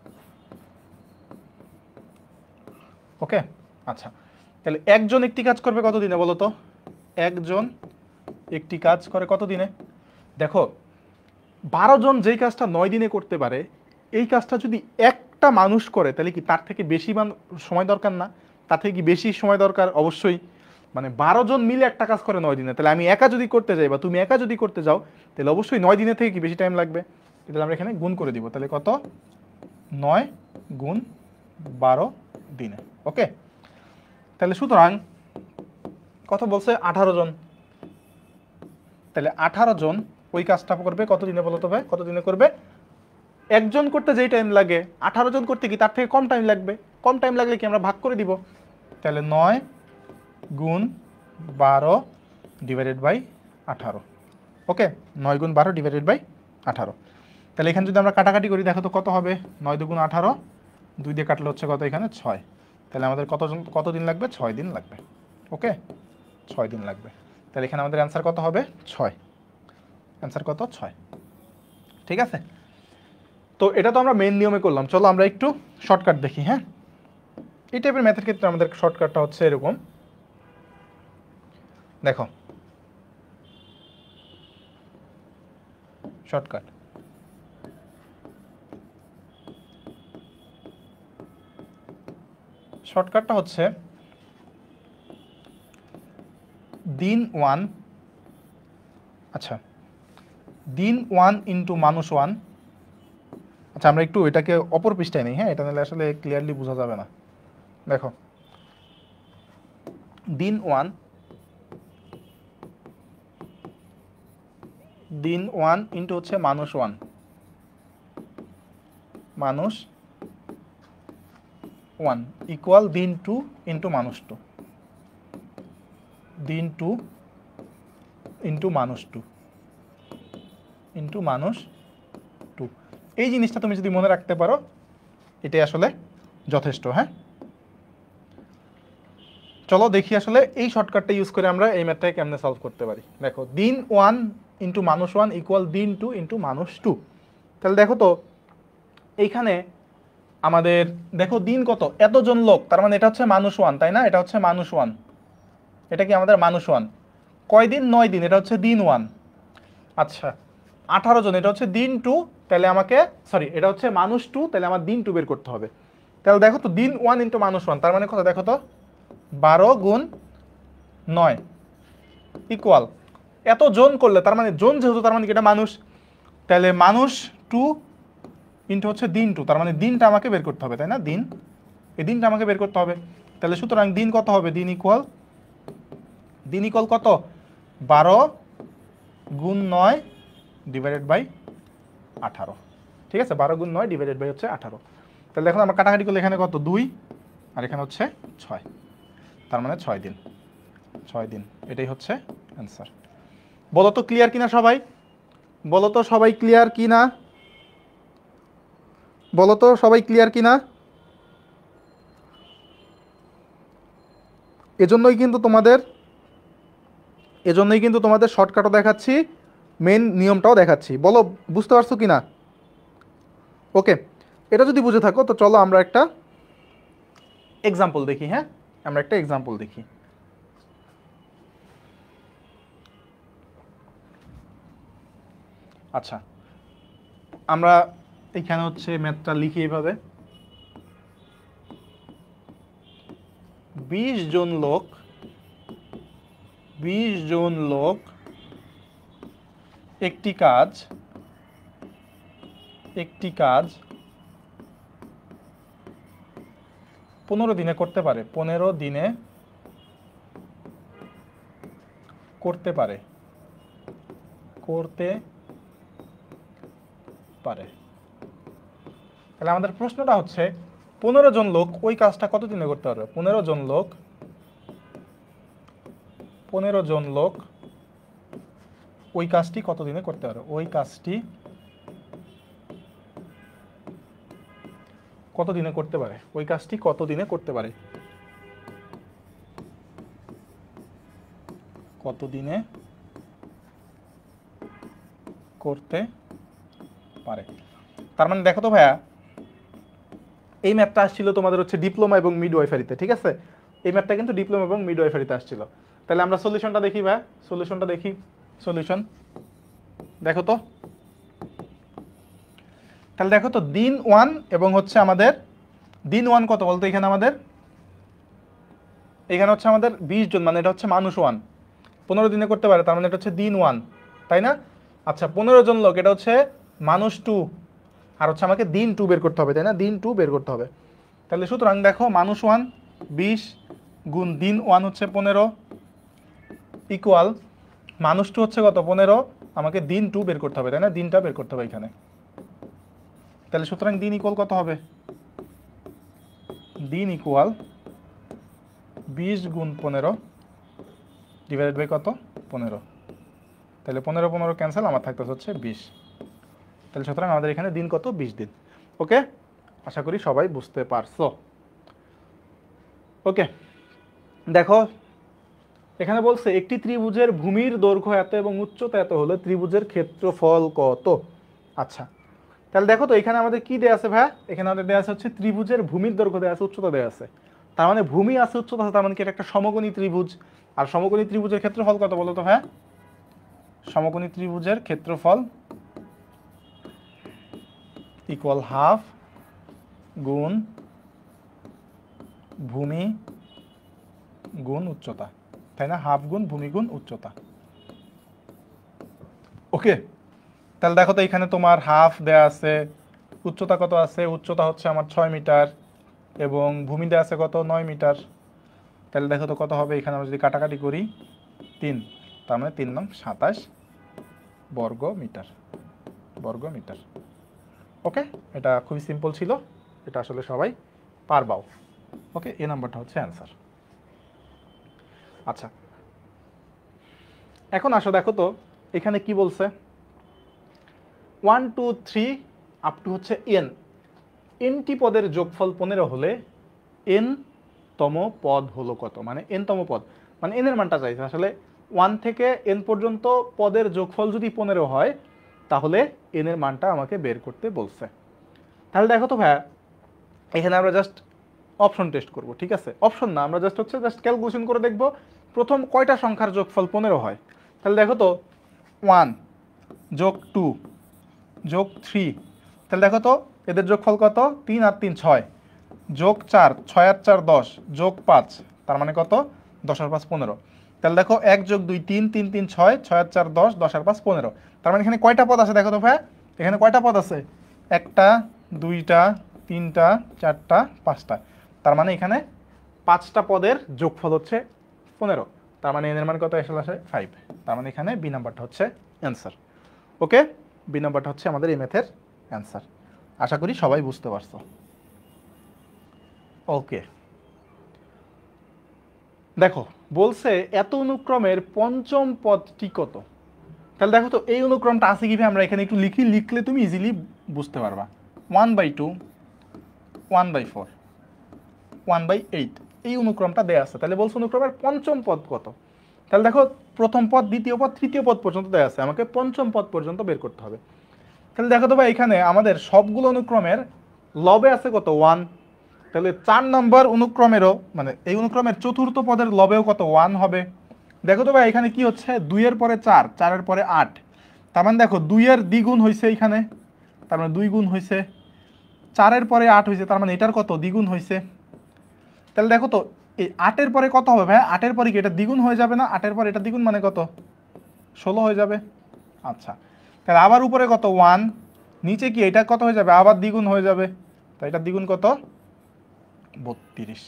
[SPEAKER 1] ওকে, আচ্ছা তাহলে একজন একটি কাজ করবে কত দিনে বলো তো? একজন একটি কাজ করে কত দিনে? দেখো 12 জন যেই কাজটা 9 দিনে করতে পারে, এই কাজটা যদি একটা মানুষ করে তাহলে কি তার থেকে বেশি সময় দরকার না? তার থেকে কি বেশি সময় দরকার? অবশ্যই। মানে 12 জন মিলে একটা কাজ করে 9 দিনে, তাহলে আমি একা যদি করতে যাই বা তুমি একা যদি করতে যাও তাহলে অবশ্যই 9 দিনের থেকে কি বেশি টাইম লাগবে? তাহলে আমরা এখানে গুণ করে দিব, তাহলে কত, 9 গুণ 12 দিনে। ওকে, তাহলে সুতরাং কত বলছে, 18 জন। তাহলে 18 জন ওই কাজটা করবে কত দিনে বলো তো ভাই, কত দিনে করবে? একজন করতে যেই টাইম লাগে 18 জন করতে কি তার থেকে কম টাইম লাগবে। কম টাইম লাগলে কি আমরা ভাগ করে দিব, তাহলে 9 গুণ 12 ডিভাইডেড বাই 18। ওকে, 9 গুণ 12 ডিভাইডেড বাই 18। তাহলে এখানে যদি আমরা কাটাকাটি করি দেখো তো কত হবে, 9 দুগুণ 18, 2 দিয়ে কাটলে হচ্ছে কত, এখানে 6। তাহলে আমাদের কত দিন লাগবে, 6 দিন লাগবে। ওকে, 6 দিন লাগবে। তাহলে এখানে আমাদের অ্যান্সার কত হবে, 6। অ্যান্সার কত, 6। ঠিক আছে, তো এটা তো আমরা মেন নিয়মে করলাম। চলো আমরা একটু শর্টকাট দেখি। হ্যাঁ, এই টাইপের ম্যাথের ক্ষেত্রে আমাদের শর্টকাটটা হচ্ছে এরকম। দেখো শর্টকাট, শর্টকাটটা হচ্ছে দিন 1, আচ্ছা দিন 1 ইন্টু মানুষ 1। আচ্ছা আমরা একটু এটাকে অপর পৃষ্ঠায় নেই, হ্যাঁ, এটা নিলে আসলে ক্লিয়ারলি বোঝা যাবে না। দেখো দিন 1 ইন্টু হচ্ছে মানুষ 1 মানুষ 1 ইকুয়াল দিন 2 ইন্টু মানুষ 2 দিন 2 ইন্টু মানুষ 2 ইন্টু মানুষ 2। এই জিনিসটা তুমি যদি মনে রাখতে পারো এটাই আসলে যথেষ্ট। হ্যাঁ, চলো দেখি আসলে এই শর্টকাটটা ইউজ করে আমরা এই ম্যাথটাকে কেমনে সলভ করতে পারি। দেখো দিন 1 ইন্টু মানুষ 1 ইকুয়াল দিন 2 ইন্টু মানুষ 2। তাহলে দেখো তো এইখানে আমাদের দেখো দিন কত, এতজন লোক, তার মানে এটা হচ্ছে মানুষ 1, তাই না? এটা হচ্ছে মানুষ 1, এটা কি আমাদের মানুষ 1। কয় দিন? 9 দিন, এটা হচ্ছে দিন 1। আচ্ছা 18 জন, এটা হচ্ছে দিন 2, তাহলে আমাকে সরি এটা হচ্ছে মানুষ 2, তাহলে আমার দিন 2 বের করতে হবে। তাহলে দেখো তো দিন 1 ইন্টু মানুষ 1, তার মানে কত? দেখো তো 12 গুণ 9 ইকুয়াল এত জন করলে, তার মানে জন যেহেতু, তার মানে কি এটা মানুষ, তাহলে মানুষ 2 ইন্টু হচ্ছে দিন 2, তার মানে দিনটা আমাকে বের করতে হবে, তাই না? দিন, এই দিনটা আমাকে বের করতে হবে। তাহলে সুতরাং দিন কত হবে? দিন ইকুয়াল কত? 12 গুণ 9 ডিভাইডেড বাই 18। ঠিক আছে, 12 গুণ 9 ডিভাইডেড বাই হচ্ছে 18। তাহলে দেখুন আমরা কাটাকাটি করলে এখানে কত? 2 আর এখানে হচ্ছে 6, তার মানে 6 দিন। 6 দিন, এটাই হচ্ছে অ্যান্সার। বলো তো ক্লিয়ার কিনা সবাই? বলো তো সবাই ক্লিয়ার কিনা? বলো তো সবাই ক্লিয়ার কিনা? এজন্যই কিন্তু তোমাদের শর্টকাটও দেখাচ্ছি, মেন নিয়মটাও দেখাচ্ছি। বলো বুঝতে পারছো কিনা? ওকে, এটা যদি বুঝে থাকো তো চলো আমরা একটা এক্সাম্পল দেখি। হ্যাঁ, আমরা একটা এক্সাম্পল দেখি। আচ্ছা আমরা এখানে হচ্ছে ম্যাথটা লিখি এইভাবে, 20 জন লোক একটি কাজ 15 দিনে করতে পারে। 15 দিনে করতে পারে। তাহলে আমাদের প্রশ্নটা হচ্ছে 15 জন লোক ওই কাজটা কত দিনে করতে পারবে? 15 জন লোক ওই কাজটি কত দিনে করতে পারবে? ওই কাজটি কত দিনে করতে পারে? ওই কাজটি কত দিনে করতে পারে? কত দিনে করতে পারে? তার মানে দেখো তো ভাইয়া, এই ম্যাপটা আসছিল তোমাদের হচ্ছে ডিপ্লোমা এবং মিডওয়াইফারিতে। ঠিক আছে, এই ম্যাপটা কিন্তু ডিপ্লোমা এবং মিডওয়াইফারিতে আসছিল। তাহলে আমরা সলিউশনটা দেখি ভাইয়া, সলিউশনটা দেখি। সলিউশন দেখো তো, তাহলে দেখো তো দিন 1 এবং হচ্ছে আমাদের দিন 1 কত বলতো? এখানে হচ্ছে আমাদের 20 জন, মানে এটা হচ্ছে মানুষ 1, 15 দিনে করতে পারে, তার মানে এটা হচ্ছে দিন 1, তাই না? আচ্ছা 15 জন লোক, এটা হচ্ছে মানুষ 2, আর হচ্ছে আমাকে দিন 2 বের করতে হবে, তাই না? দিন 2 বের করতে হবে। তাহলে সুতরাং দেখো মানুষ 1 20 গুণ দিন 1 হচ্ছে 15 ইকুয়াল মানুষ 2 হচ্ছে কত? 15, আমাকে দিন 2 বের করতে হবে, তাই না? দিনটা বের করতে হবে এখানে। তাহলে সুতরাং দিন ইকুয়াল কত হবে? দিন ইকুয়াল 20 গুণ 15 ডিভাইডেড বাই কত? 15। তাহলে 15 ক্যান্সেল, আমার থাকতেছে হচ্ছে 20। তাহলে সুতরাং আমাদের এখানে দিন কত? 20 দিন। ওকে, আশা করি সবাই বুঝতে পারছো। ওকে, দেখো এখানে বলছে একটি ত্রিভুজের ভূমির দৈর্ঘ্য এত এবং উচ্চতা এত হলে ত্রিভুজের ক্ষেত্রফল কত? আচ্ছা তাহলে দেখো তো এখানে আমাদের কি দেয়া আছে ভাইয়া? এখানে আমাদের দেয়া আছে হচ্ছে ত্রিভুজের ভূমির দৈর্ঘ্য দেয়া আছে, উচ্চতা দেয়া আছে। তার মানে ভূমি আছে, উচ্চতা আছে, তার মানে কি এটা একটা সমকোণী ত্রিভুজ। আর সমকোণী ত্রিভুজের ক্ষেত্রফল কত বলো তো ভাইয়া? সমকোণী ত্রিভুজের ক্ষেত্রফল ইকুয়াল হাফ গুণ ভূমি গুণ উচ্চতা, তাই না? হাফ গুণ ভূমি গুণ উচ্চতা। ওকে, তাহলে দেখো তো এখানে তোমার হাফ দেয়া আছে, উচ্চতা কত আছে? উচ্চতা হচ্ছে আমার 6 মিটার এবং ভূমি দেয়া আছে কত? 9 মিটার। তাহলে দেখো তো কত হবে, এখানে আমরা যদি কাটাকাটি করি 3, তার মানে 3 নং 27 বর্গ মিটার। ওকে, এটা খুবই সিম্পল ছিল, এটা আসলে সবাই পারবাও। ওকে, এই নাম্বারটা হচ্ছে অ্যান্সার। আচ্ছা, এখন আসো দেখো তো এখানে কি বলছে, 1 2 3 আপ টু হচ্ছে এনটি পদের যোগফল 15 হলে এন তম পদ হলো কত, মানে এন তম পদ মানে এন এর মানটা চাইছে আসলে। 1 থেকে এন পর্যন্ত পদের যোগফল যদি 15 হয় তাহলে এন এর মানটা আমাকে বের করতে বলছে। তাহলে দেখো তো ভাইয়া, এখানে আমরা জাস্ট অপশন টেস্ট করব, ঠিক আছে? অপশন না, আমরা জাস্ট ক্যালকুলেশন করে দেখব প্রথম কয়টা সংখ্যার যোগফল 15 হয়। তাহলে দেখো তো 1 যোগ 2 যোগ 3, তাহলে দেখো তো এদের যোগফল কত, 3 আর 3 6, যোগ 4 6 আর 4 10, যোগ 5 তার মানে কত, 10 আর 5 15। তাহলে দেখো 1 যোগ 2 3 3 3 6 6 আর 4 10, 10 আর 5 15। তার মানে এখানে কয়টা পদ আছে দেখো তো ভাই, এখানে কয়টা পদ আছে, একটা, দুইটা, তিনটা, চারটা, পাঁচটা। তার মানে এখানে 5টা পদের যোগফল হচ্ছে 15। তার মানে এর মান কত আসে 5। তার মানে এখানে বি নাম্বারটা হচ্ছে অ্যান্সার। ওকে, বি নাম্বারটা হচ্ছে আমাদের এই ম্যাথের অ্যান্সার। আশা করি সবাই বুঝতে পারছো। ওকে, দেখো বলছে এত অনুক্রমের পঞ্চম পদটি কত। তাহলে দেখো তো এই অনুক্রমটা আছে কিভাবে, আমরা এখানে একটু লিখলে তুমি ইজিলি বুঝতে পারবা। 1/2 1/4 1/8 এই অনুক্রমটা দেয়া আছে। তাহলে বলছে অনুক্রমের পঞ্চম পদ কত। তাহলে দেখো প্রথম পদ, দ্বিতীয় পদ, তৃতীয় পদ পর্যন্ত দেয়া আছে, আমাকে পঞ্চম পদ পর্যন্ত বের করতে হবে। তাহলে দেখো তো ভাই এখানে আমাদের সবগুলো অনুক্রমের লবে আছে কত, 1। তাহলে 4 নম্বর অনুক্রমেরও মানে এই অনুক্রমের চতুর্থ পদের লবেও কত, 1 হবে। দেখো তো ভাই এখানে কি হচ্ছে, 2 এর পরে 4, 4 এর পরে 8, তার মানে দেখো 2 এর দ্বিগুণ হয়েছে এখানে, তার মানে 2 গুণ হয়েছে, 4 এর পরে 8 হয়েছে, তার মানে এটার কত, দ্বিগুণ হয়েছে। তাহলে দেখো তো এই 8 এর পরে কত হবে ভাই, 8 এর পরে কি এটা দ্বিগুণ হয়ে যাবে না, 8 এর পরে এটা দ্বিগুণ মানে কত, 16 হয়ে যাবে। আচ্ছা, তাহলে আবার উপরে কত, 1, নিচে কি এটা কত হয়ে যাবে, আবার দ্বিগুণ হয়ে যাবে, তো এটা দ্বিগুণ কত, 32।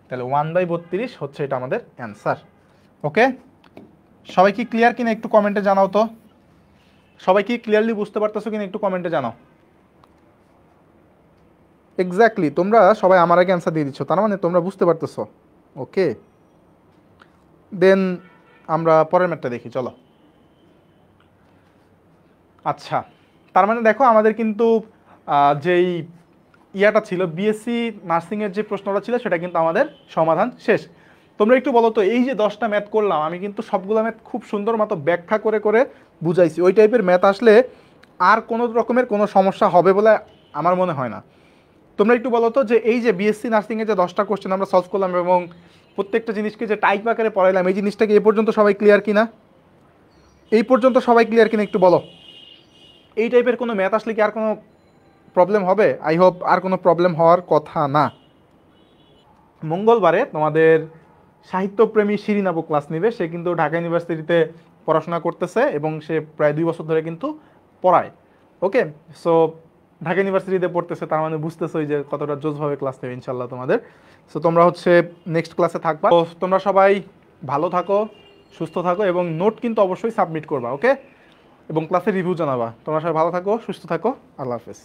[SPEAKER 1] তাহলে 1/32 হচ্ছে এটা আমাদের অ্যান্সার। ওকে, সবাই কি ক্লিয়ার কিনা একটু কমেন্টে জানাও তো, সবাই কি ক্লিয়ারলি বুঝতে পারতেছো কিনা একটু কমেন্টে জানাও। এক্স্যাক্টলি, তোমরা সবাই আমার আগে অ্যান্সার দিয়ে দিচ্ছ, তার মানে তোমরা বুঝতে পারতেছো। ওকে, দেন আমরা পরের ম্যাথটা দেখি, চলো। আচ্ছা, তার মানে দেখো আমাদের কিন্তু যেই ইয়াটা ছিল বিএসসি নার্সিংয়ের যে প্রশ্নটা ছিল সেটা কিন্তু আমাদের সমাধান শেষ। তোমরা একটু বলো তো, এই যে 10টা ম্যাথ করলাম আমি কিন্তু সবগুলো ম্যাথ খুব সুন্দর মতো ব্যাখ্যা করে করে বুঝাইছি। ওই টাইপের ম্যাথ আসলে আর কোনো রকমের কোনো সমস্যা হবে বলে আমার মনে হয় না। তোমরা একটু বলো তো যে এই যে বিএসসি নার্সিংয়ে যে 10টা কোশ্চেন আমরা সলভ করলাম এবং প্রত্যেকটা জিনিসকে যে টাইপ আকারে পড়াইলাম, এই জিনিসটাকে এ পর্যন্ত সবাই ক্লিয়ার কিনা, এই পর্যন্ত সবাই ক্লিয়ার কিনা একটু বলো। এই টাইপের কোনো ম্যাথ আসলে কি আর কোনো প্রবলেম হবে? আই হোপ আর কোনো প্রবলেম হওয়ার কথা না। মঙ্গলবারে তোমাদের সাহিত্যপ্রেমী শিরিন আপু ক্লাস নেবে। সে কিন্তু ঢাকা ইউনিভার্সিটিতে পড়াশোনা করতেছে এবং সে প্রায় 2 বছর ধরে কিন্তু পড়ায়। ওকে, সো ঢাকা ইউনিভার্সিটিতে পড়তেছে, তার মানে বুঝতেছোই যে কতটা জোসভাবে ক্লাস নেবে ইনশাল্লাহ তোমাদের। সো তোমরা হচ্ছে নেক্সট ক্লাসে থাকবা। তো তোমরা সবাই ভালো থাকো, সুস্থ থাকো এবং নোট কিন্তু অবশ্যই সাবমিট করবা। ওকে, এবং ক্লাসে রিভিউ জানাবা। তোমরা সবাই ভালো থাকো, সুস্থ থাকো, আল্লাহ হাফেজ।